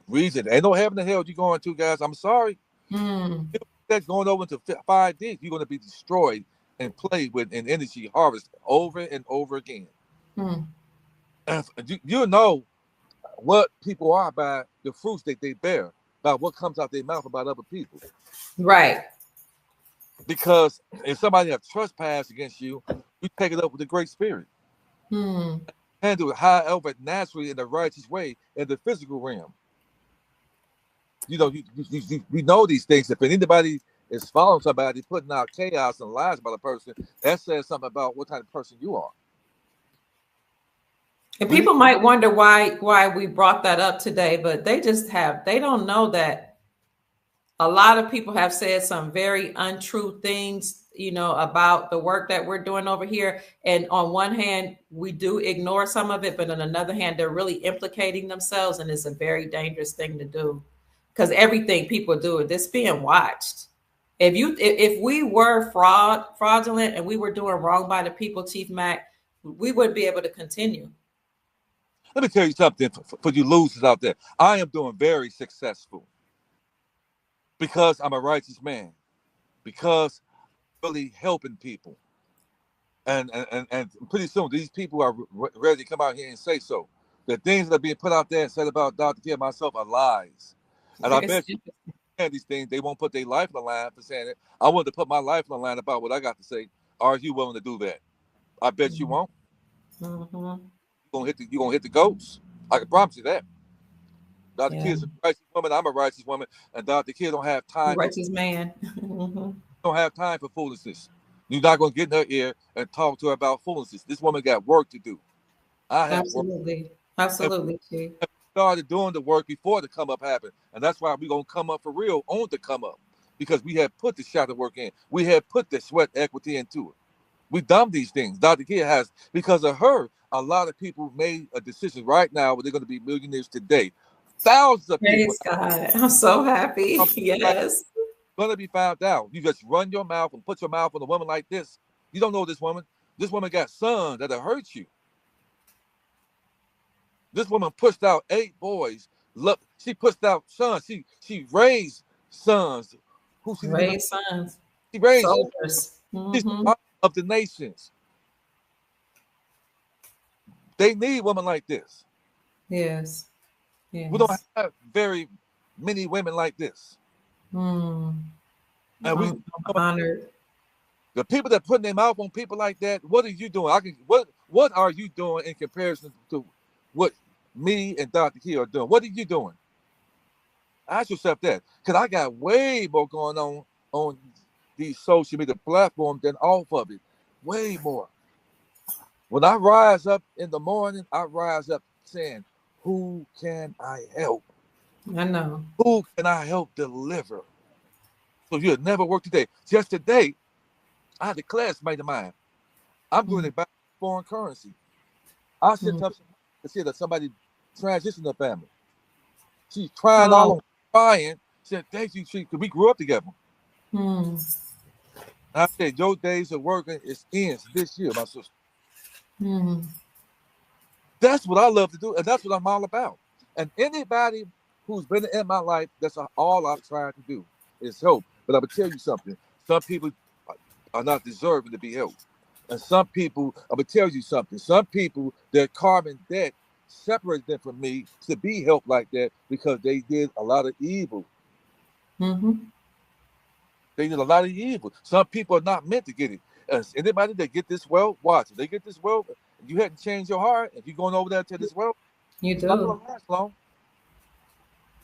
Reason ain't no heaven and hell you're going to, guys. I'm sorry. That's going over into 5D. You're going to be destroyed and played with an energy harvest over and over again. You know what people are by the fruits that they bear, by what comes out their mouth about other people. Right. Because if somebody have trespassed against you, you take it up with the Great Spirit. Handle it however naturally in the righteous way in the physical realm. You know, we know these things. If anybody is following somebody, putting out chaos and lies about a person, that says something about what kind of person you are. And people might wonder why we brought that up today, but they don't know that a lot of people have said some very untrue things, you know, about the work that we're doing over here. And on one hand, we do ignore some of it, but on another hand, they're really implicating themselves, and it's a very dangerous thing to do because everything people do, it's being watched. If we were fraudulent and we were doing wrong by the people, Chief Mack, we wouldn't be able to continue. Let me tell you something for you losers out there. I am doing very successful because I'm a righteous man, because I'm really helping people. And pretty soon, these people are ready to come out here and say so. The things that are being put out there and said about Dr. Kim and myself are lies. And I bet you these things, they won't put their life on the line for saying it. I want to put my life on the line about what I got to say. Are you willing to do that? I bet you won't. You're gonna hit the goats. I can promise you that. Dr. Kid is a righteous woman. I'm a righteous woman, and Dr. Kid don't have time. Righteous man. Don't have time for foolishness. You're not gonna get in her ear and talk to her about foolishness. This woman got work to do. I have Absolutely, Chief. Started doing the work before the come up happened, and that's why we're gonna come up for real on the come up, because we have put the shadow work in. We have put the sweat equity into it. We done these things. Dr. Kid has, because of her, a lot of people made a decision right now where they're going to be millionaires today. Thousands of people. Praise God. I'm so happy. Yes. Going to be found out. You just run your mouth and put your mouth on a woman like this. You don't know this woman. This woman got sons that'll hurt you. This woman pushed out 8 boys. Look, She puts out sons. She raised sons who she didn't even, Raise sons, she raised. soldiers. She's the Hmm. mom of the nations. They need women like this. Yes. We don't Yes. have very many women like this. Mm. And we I'm honored. the people that put their mouth on people like that, what are you doing? What are you doing in comparison to what me and Dr. Key are doing? What are you doing? Ask yourself that. Because I got way more going on these social media platforms than off of it. Way more. When I rise up in the morning, I rise up saying, who can I help? I know. Who can I help deliver? So you'll never work today. Just today, I had a classmate of mine. I'm doing it by foreign currency. I sent up to see that somebody transitioned the family. She's crying all over, crying. Said, thank you, because we grew up together. Hmm. I said, your days of working ends this year, my sister. Hmm. That's what I love to do, and that's what I'm all about. And anybody who's been in my life, that's all I've tried to do is help. But I'm gonna tell you something. Some people are not deserving to be helped. And some people, I'm gonna tell you something. Some people, their karmic debt separates them from me to be helped like that because they did a lot of evil. Mm-hmm. They did a lot of evil. Some people are not meant to get it. Anybody that get this wealth, watch. If they get this wealth, you hadn't changed your heart. If you're going over there to this wealth, You it's not do. gonna last long.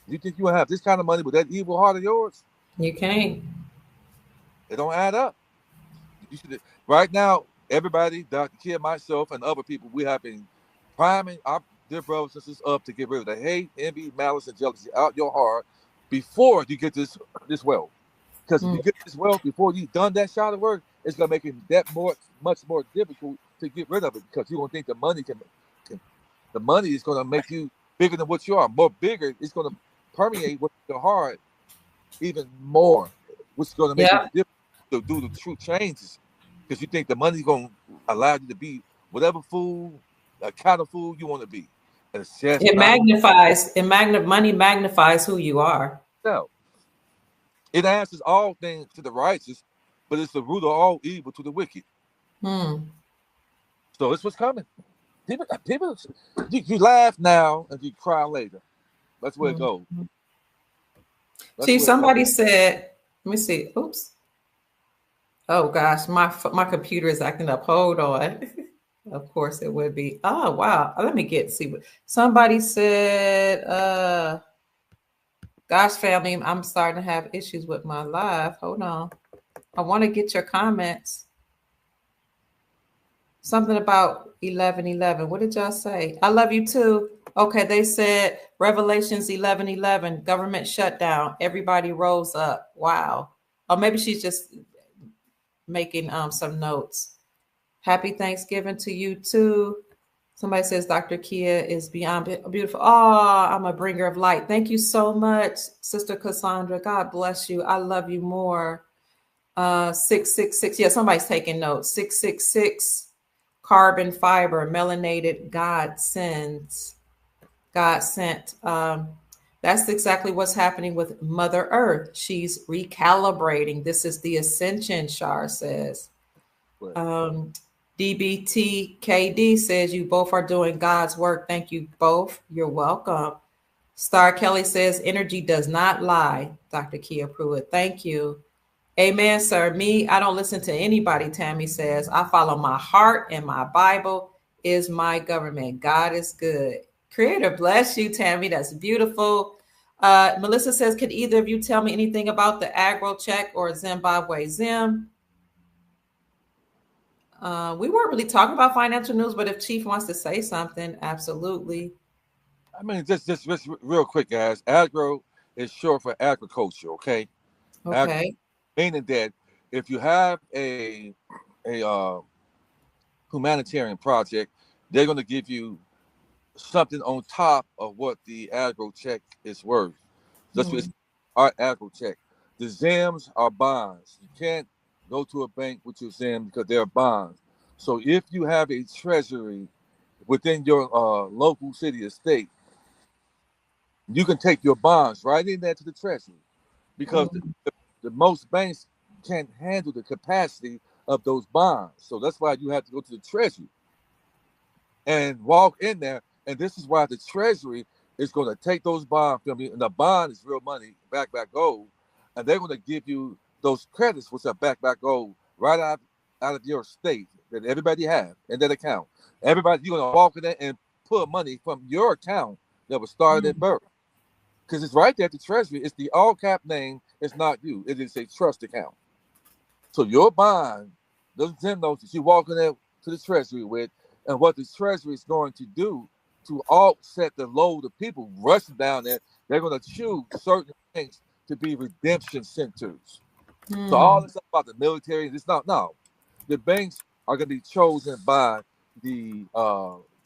You think you will have this kind of money with that evil heart of yours? You can't. It don't add up. You should right now, everybody, Dr. Kid, myself, and other people, we have been priming our dear brothers and sisters up to get rid of the hate, envy, malice, and jealousy out your heart before you get this wealth. Because if you get this wealth before you've done that shot of work, it's gonna make it much more difficult to get rid of it because you don't think the money the money is gonna make you bigger than what you are, more bigger. It's gonna permeate with your heart even more, which is gonna make it difficult to do the true changes because you think the money's gonna allow you to be whatever food, kind of food you want to be. And it's just It not magnifies. Money magnifies who you are. so. It answers all things to the righteous, but it's the root of all evil to the wicked. Hmm. So it's what's coming. People, you laugh now and you cry later. That's where it goes. See, somebody said, let me see. Oops. Oh gosh, my computer is acting up. Hold on. Of course it would be. Oh wow. Let me see what somebody said. Gosh, family, I'm starting to have issues with my live. Hold on. I want to get your comments. Something about 11:11. What did y'all say? I love you too. Okay, they said Revelations 11:11, government shutdown. Everybody rose up. Wow. Or maybe she's just making some notes. Happy Thanksgiving to you too. Somebody says Dr. Kia is beyond beautiful. Oh, I'm a bringer of light. Thank you so much, Sister Cassandra. God bless you. I love you more. 666. Yeah, somebody's taking notes. 666 carbon fiber melanated God sends. God sent. That's exactly what's happening with Mother Earth. She's recalibrating. This is the ascension, Shar says. DBTKD says you both are doing God's work. Thank you both. You're welcome. Star Kelly says energy does not lie. Dr. Kia Pruitt. Thank you. Amen, sir. Me, I don't listen to anybody, Tammy says. I follow my heart and my Bible is my government. God is good. Creator bless you, Tammy. That's beautiful. Melissa says, could either of you tell me anything about the agro check or Zimbabwe Zim? We weren't really talking about financial news, but if Chief wants to say something, absolutely. I mean, just real quick, guys. Agro is short for agriculture, okay? Okay. Meaning that if you have a humanitarian project, they're going to give you something on top of what the agro check is worth. That's what it's our agro check. The ZIMs are bonds. You can't go to a bank with your ZIM because they're bonds. So if you have a treasury within your local city or state, You can take your bonds right in there to the treasury because the most banks can't handle the capacity of those bonds. So that's why you have to go to the treasury and walk in there. And this is why the treasury is going to take those bonds from you. And the bond is real money, back gold. And they're going to give you those credits, which are back gold, right out of your state that everybody have in that account. Everybody, you're going to walk in there and put money from your account that was started at birth. Because it's right there at the treasury. It's the all cap name. It's not you. It is a trust account. So your bond, those 10 notes that you walk in there to the treasury with, and what the treasury is going to do to offset the load of people rushing down there, they're going to choose certain things to be redemption centers. So all this stuff about the military, it's not, no. The banks are going to be chosen by the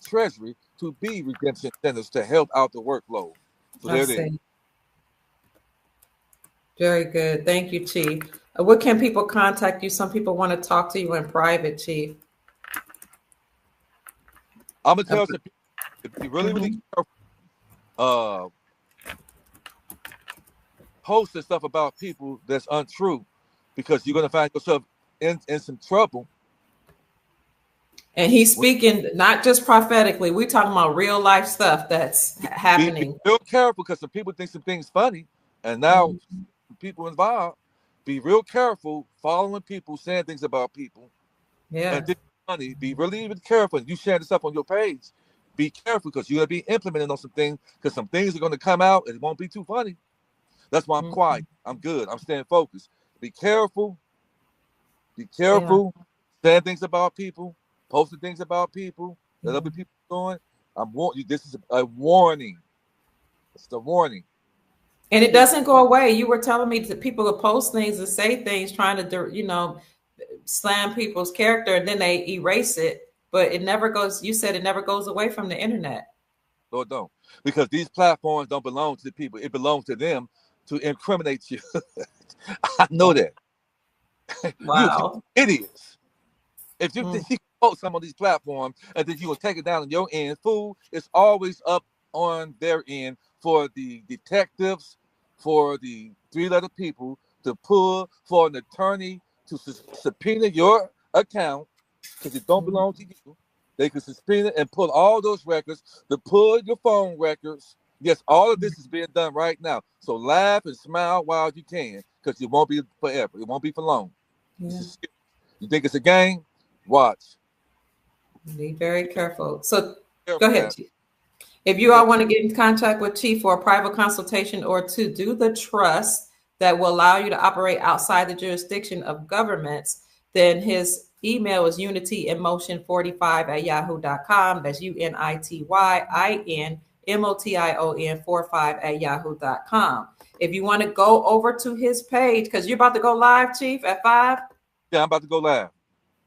treasury to be redemption centers to help out the workload. So there it is. Very good. Thank you, Chief. What can people contact you? Some people want to talk to you in private, Chief. I'm going to tell some people, if you really careful, posting stuff about people that's untrue, because you're going to find yourself in some trouble. And he's speaking not just prophetically. We're talking about real life stuff that's happening. Be real careful, because some people think some things funny, and now people involved. Be real careful following people, saying things about people. Yeah. And funny. Be really even careful. You share this up on your page. Be careful, because you're going to be implementing on some things, because some things are going to come out and it won't be too funny. That's why I'm quiet. I'm good. I'm staying focused. Be careful. Be careful. Saying things about people. Posting things about people that other people are doing. I'm warning you. This is a warning. It's the warning. And it doesn't go away. You were telling me that people will post things and say things trying to, slam people's character, and then they erase it. But it never goes. You said it never goes away from the internet. No, it don't. Because these platforms don't belong to the people. It belongs to them to incriminate you. I know that. Wow. You idiots. If you think you post some of these platforms and then you will take it down on your end, fool, it's always up on their end for the detectives, for the three-letter people to pull, for an attorney to subpoena your account because it don't belong to you. They can subpoena and pull all those records, to pull your phone records. Yes, all of this is being done right now. So laugh and smile while you can, because it won't be forever. It won't be for long. Yeah. You think it's a game? Watch. Be very careful. So go ahead, Chief. If you all want to get in contact with Chief for a private consultation or to do the trust that will allow you to operate outside the jurisdiction of governments, then his email is unityinmotion45@yahoo.com. That's UNITYINMOTION45@yahoo.com. If you want to go over to his page, because you're about to go live, Chief, at 5. Yeah, I'm about to go live.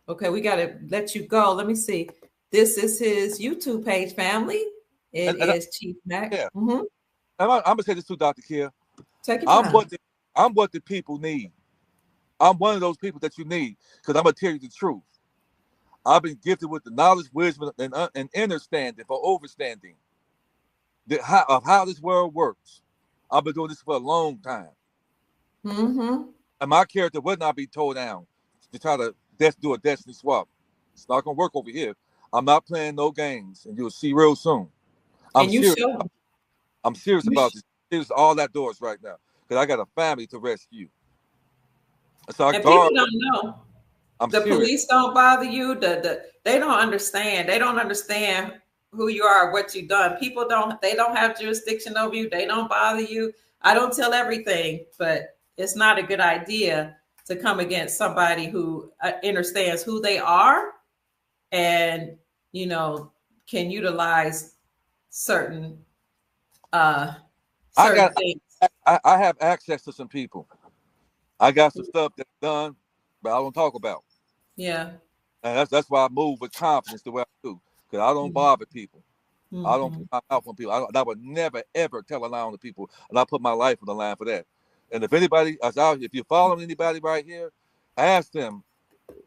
Okay, we got to let you go. Let me see. This is his YouTube page, family. It is Chief Mack. Yeah. I'm going to say this to Dr. Kia. Take it down. I'm what the people need. I'm one of those people that you need, because I'm going to tell you the truth. I've been gifted with the knowledge, wisdom, and understanding for overstanding of how this world works. I've been doing this for a long time. And my character would not be told down to try to do a destiny swap. It's not going to work over here. I'm not playing no games, and you'll see real soon. I'm serious about this. There's all that doors right now, because I got a family to rescue. So and people don't know. The serious. Police don't bother you. They don't understand. They don't understand who you are, what you've done. People don't have jurisdiction over you. They don't bother you. I don't tell everything, but it's not a good idea to come against somebody who understands who they are and, can utilize certain things. I have access to some people. I got some stuff that's done, but I don't talk about. Yeah. And that's why I move with confidence the way I do, because I don't bother people. I don't put my mouth on people. I would never, ever tell a lie on the people, and I put my life on the line for that. And if anybody, if you're following anybody right here, ask them,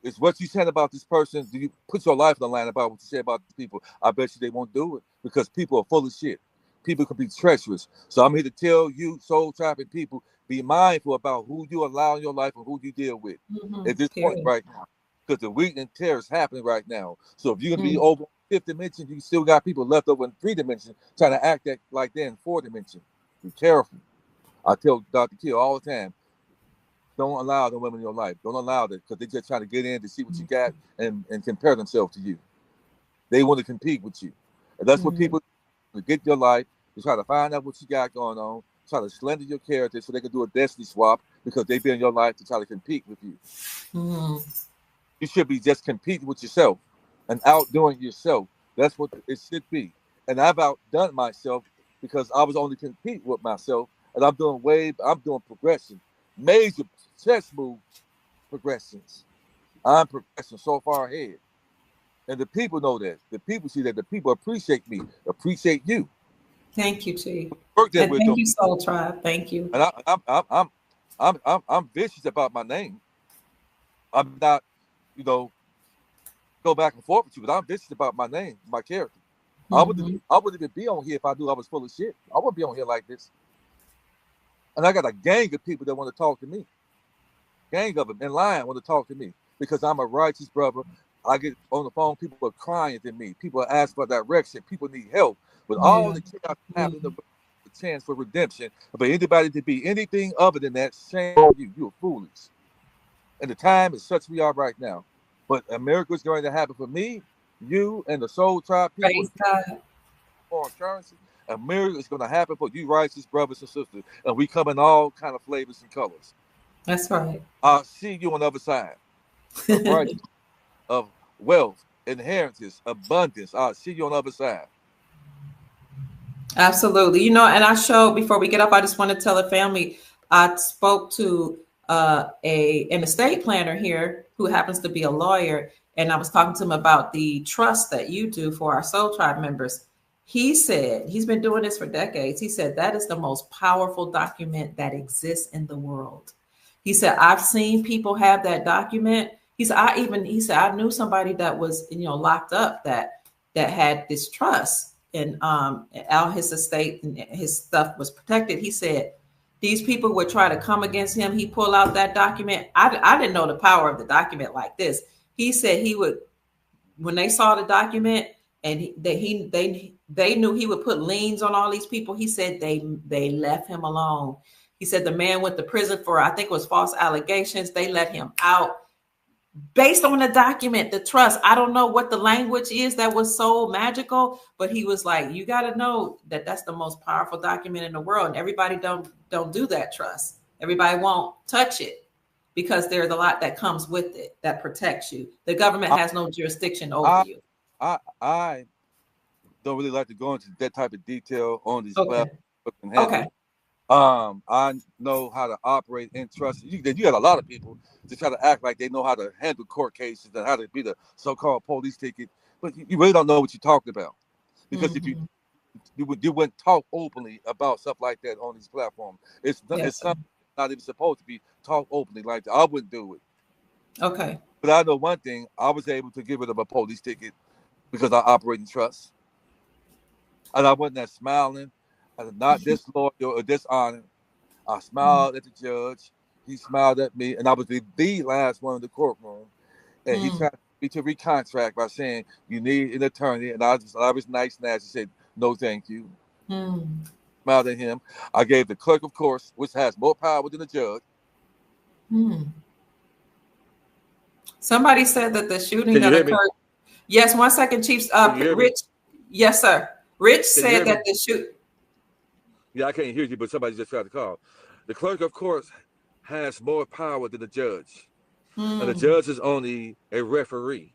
is what you said about this person, do you put your life on the line about what you say about the people? I bet you they won't do it, because people are full of shit. people can be treacherous. So I'm here to tell you, soul trapping people, be mindful about who you allow in your life and who you deal with at this point right now. Because the weakness and terror is happening right now. So if you're going to be over fifth dimension, you still got people left over in 3 dimensions trying to act like they're in 4 dimension. Be careful. I tell Dr. Kill all the time, don't allow the women in your life. Don't allow that, because they're just trying to get in to see what you got and compare themselves to you. They want to compete with you. And that's what people to get your life, to try to find out what you got going on, try to slender your character so they can do a destiny swap because they've been in your life to try to compete with you. You should be just competing with yourself and outdoing yourself. That's what it should be. And I've outdone myself because I was only competing with myself, and I'm doing progression, major chess move progressions. I'm progressing so far ahead. And the people know that. The people see that. The people appreciate me, appreciate you. Thank you, Chief. And thank you, Soul Tribe. Thank you. And I'm vicious about my name. I'm not, go back and forth with you, but I'm vicious about my name, my character. I wouldn't even be on here if I knew I was full of shit. I wouldn't be on here like this. And I got a gang of people that want to talk to me. Gang of them in line want to talk to me because I'm a righteous brother. I get on the phone, people are crying to me. People are asking for direction. People need help. With all the chaos happening, the chance for redemption, for anybody to be anything other than that, shame on you. You're foolish. And the time is such we are right now. But America is going to happen for me, you, and the Soul Tribe people. Foreign currency. America is going to happen for you, righteous brothers and sisters. And we come in all kind of flavors and colors. That's right. I'll see you on the other side. Of wealth, inheritance, abundance. I'll see you on the other side. Absolutely. And I showed, before we get up, I just want to tell the family, I spoke to an estate planner here who happens to be a lawyer, and I was talking to him about the trust that you do for our Soul Tribe members. He said, he's been doing this for decades. He said, that is the most powerful document that exists in the world. He said, I've seen people have that document. He said, I knew somebody that was, locked up that had this trust, and all his estate and his stuff was protected. He said, these people would try to come against him. He pull out that document. I didn't know the power of the document like this. He said he would, when they saw the document and they knew he would put liens on all these people. He said they left him alone. He said the man went to prison for, I think it was false allegations. They let him out based on the document, the trust. I don't know what the language is that was so magical, but he was like, you got to know that that's the most powerful document in the world. And everybody don't do that trust. Everybody won't touch it because there's a lot that comes with it that protects you. The government has no jurisdiction over you. I don't really like to go into that type of detail on these platforms. Okay. I know how to operate in trust. You got a lot of people to try to act like they know how to handle court cases and how to be the so-called police ticket, but you really don't know what you're talking about. Because if you wouldn't talk openly about stuff like that on these platforms. It's something not even supposed to be talked openly like that. I wouldn't do it. Okay. But I know one thing: I was able to get rid of a police ticket because I operate in trust, and I wasn't that smiling. I was not disloyal or dishonored. I smiled at the judge. He smiled at me, and I was the last one in the courtroom. And he tried me to recontract by saying, "You need an attorney." And I was nice and nasty. Said, "No, thank you." Smiled at him. I gave the clerk of course, which has more power than the judge. Somebody said that the shooting that occurred. Yes, 1 second, Chief. Rich. Yes, sir. Rich said that the shoot. Yeah, I can't hear you, but somebody just tried to call. The clerk, of course, has more power than the judge. And the judge is only a referee.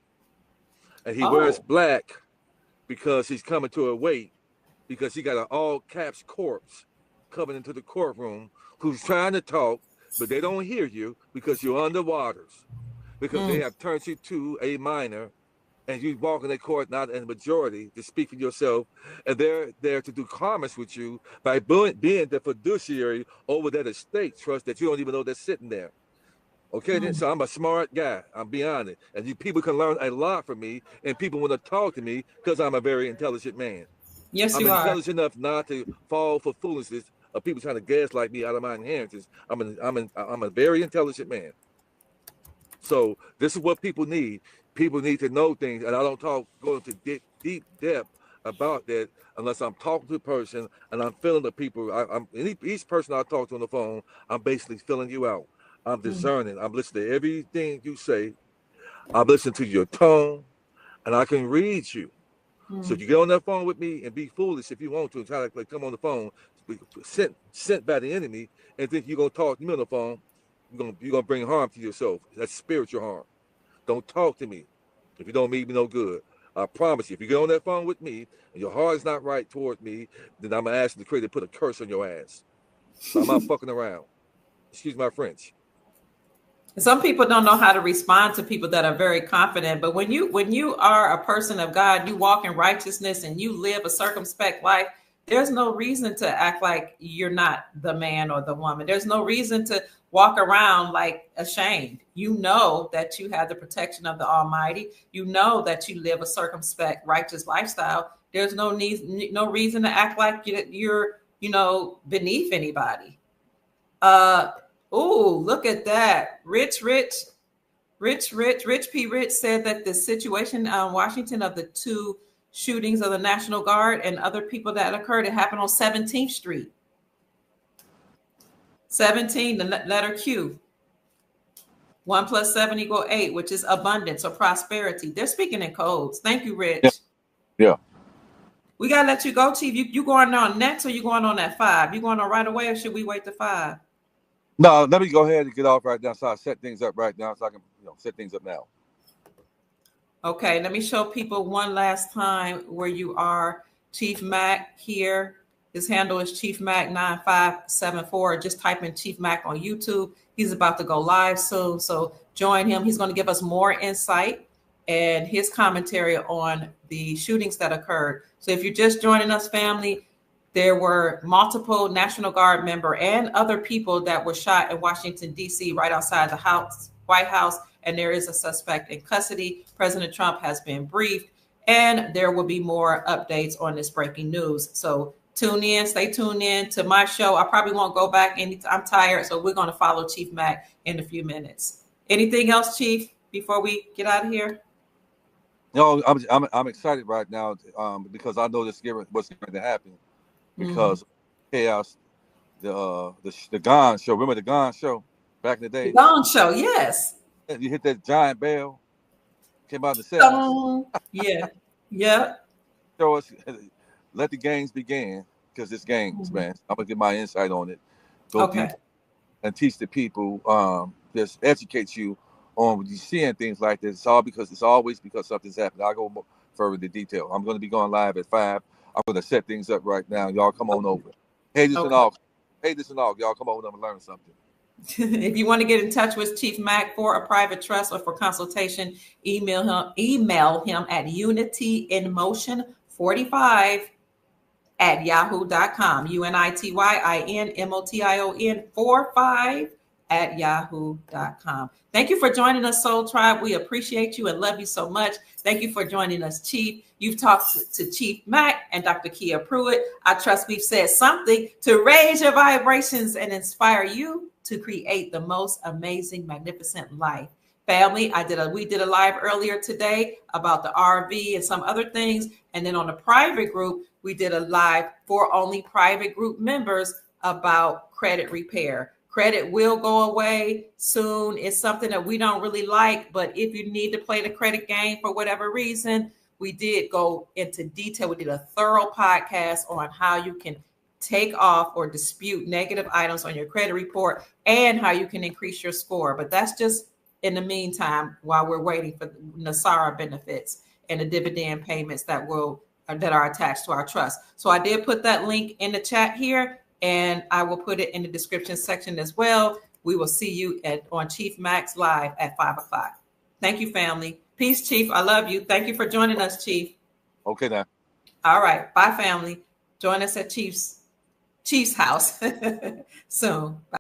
And he wears black because he's coming to a wait, because he got an all-caps corpse coming into the courtroom who's trying to talk, but they don't hear you because you're underwaters. Because they have turned you to a minor, and you walk in the court not in the majority to speak for yourself, and they're there to do commerce with you by being the fiduciary over that estate trust that you don't even know that's sitting there. Okay, then, so I'm a smart guy. I'm beyond it. And you people can learn a lot from me, and people want to talk to me because I'm a very intelligent man. Yes, I'm you are. intelligent enough not to fall for foolishness of people trying to gaslight me out of my inheritance. I'm a very intelligent man. So this is what people need. People need to know things, and I don't go into deep depth about that unless I'm talking to a person and I'm feeling the people. I'm each person I talk to on the phone, I'm basically filling you out. I'm discerning. I'm listening to everything you say. I'm listening to your tone, and I can read you. So you get on that phone with me and be foolish if you want to, and try to like, come on the phone, sent by the enemy, and think you're gonna talk to me on the phone. You're gonna bring harm to yourself. That's spiritual harm. Don't talk to me if you don't mean me no good. I promise you, if you get on that phone with me and your heart is not right toward me, then I'm gonna ask the creator to put a curse on your ass. So I'm not fucking around. Excuse my French. Some people don't know how to respond to people that are very confident, but when you are a person of God, you walk in righteousness and you live a circumspect life, there's no reason to act like you're not the man or the woman. There's no reason to walk around like ashamed. You know that you have the protection of the Almighty. You know that you live a circumspect righteous lifestyle. There's no reason to act like you're beneath anybody. Oh, look at that. Rich P. Rich said that the situation in Washington of the two shootings of the National Guard and other people that occurred, it happened on 17th Street. 17, the letter Q. 1 + 7 = 8, which is abundance or prosperity. They're speaking in codes. Thank you, Rich. Yeah. We got to let you go, Chief. You going on next or you going on at 5? You going on right away or should we wait to 5? No, let me go ahead and get off right now so I set things up right now so I can set things up now. Okay, let me show people one last time where you are. Chief Mac here. His handle is Chief Mac 9574. Just type in Chief Mac on YouTube. He's about to go live soon, so join him. He's going to give us more insight and his commentary on the shootings that occurred. So if you're just joining us, family, there were multiple National Guard member and other people that were shot in Washington, D.C., right outside the White House, and there is a suspect in custody. President Trump has been briefed, and there will be more updates on this breaking news. So stay tuned in to my show. I probably won't go back I'm tired, so we're going to follow Chief Mac in a few minutes. Anything else, Chief, before we get out of here? No, I'm excited right now because I know what's going to happen. Because chaos, the Gong Show. Remember the Gong Show back in the day? The Gong Show, yes. You hit that giant bell, came out in the 70s. Yeah. Show us, let the games begin, because it's games, man. I'm gonna get my insight on it. Go deep and teach the people. Just educate you on when you seeing things like this. It's always because something's happened. I'll go further into detail. I'm going to be going live at 5. I'm going to set things up right now. Y'all come on over. Hey, this and all. Y'all come over and learn something. If you want to get in touch with Chief Mac for a private trust or for consultation, email him at unityinmotion45@yahoo.com. UNITYINMOTION45@yahoo.com. Thank you for joining us, Soul Tribe. We appreciate you and love you so much. Thank you for joining us, Chief. You've talked to Chief Mac and Dr. Kia Pruitt. I trust we've said something to raise your vibrations and inspire you to create the most amazing, magnificent life. Family, we did a live earlier today about the RV and some other things. And then on the private group, we did a live for only private group members about credit repair. Credit will go away soon. It's something that we don't really like, but if you need to play the credit game for whatever reason, we did go into detail. We did a thorough podcast on how you can take off or dispute negative items on your credit report and how you can increase your score. But that's just in the meantime while we're waiting for NASARA benefits and the dividend payments that are attached to our trust. So I did put that link in the chat here, and I will put it in the description section as well. We will see you on Chief Mac's Live at 5 o'clock. Thank you, family. Peace, Chief. I love you. Thank you for joining us, Chief. Okay, now. All right. Bye, family. Join us at Chief's house soon. Bye.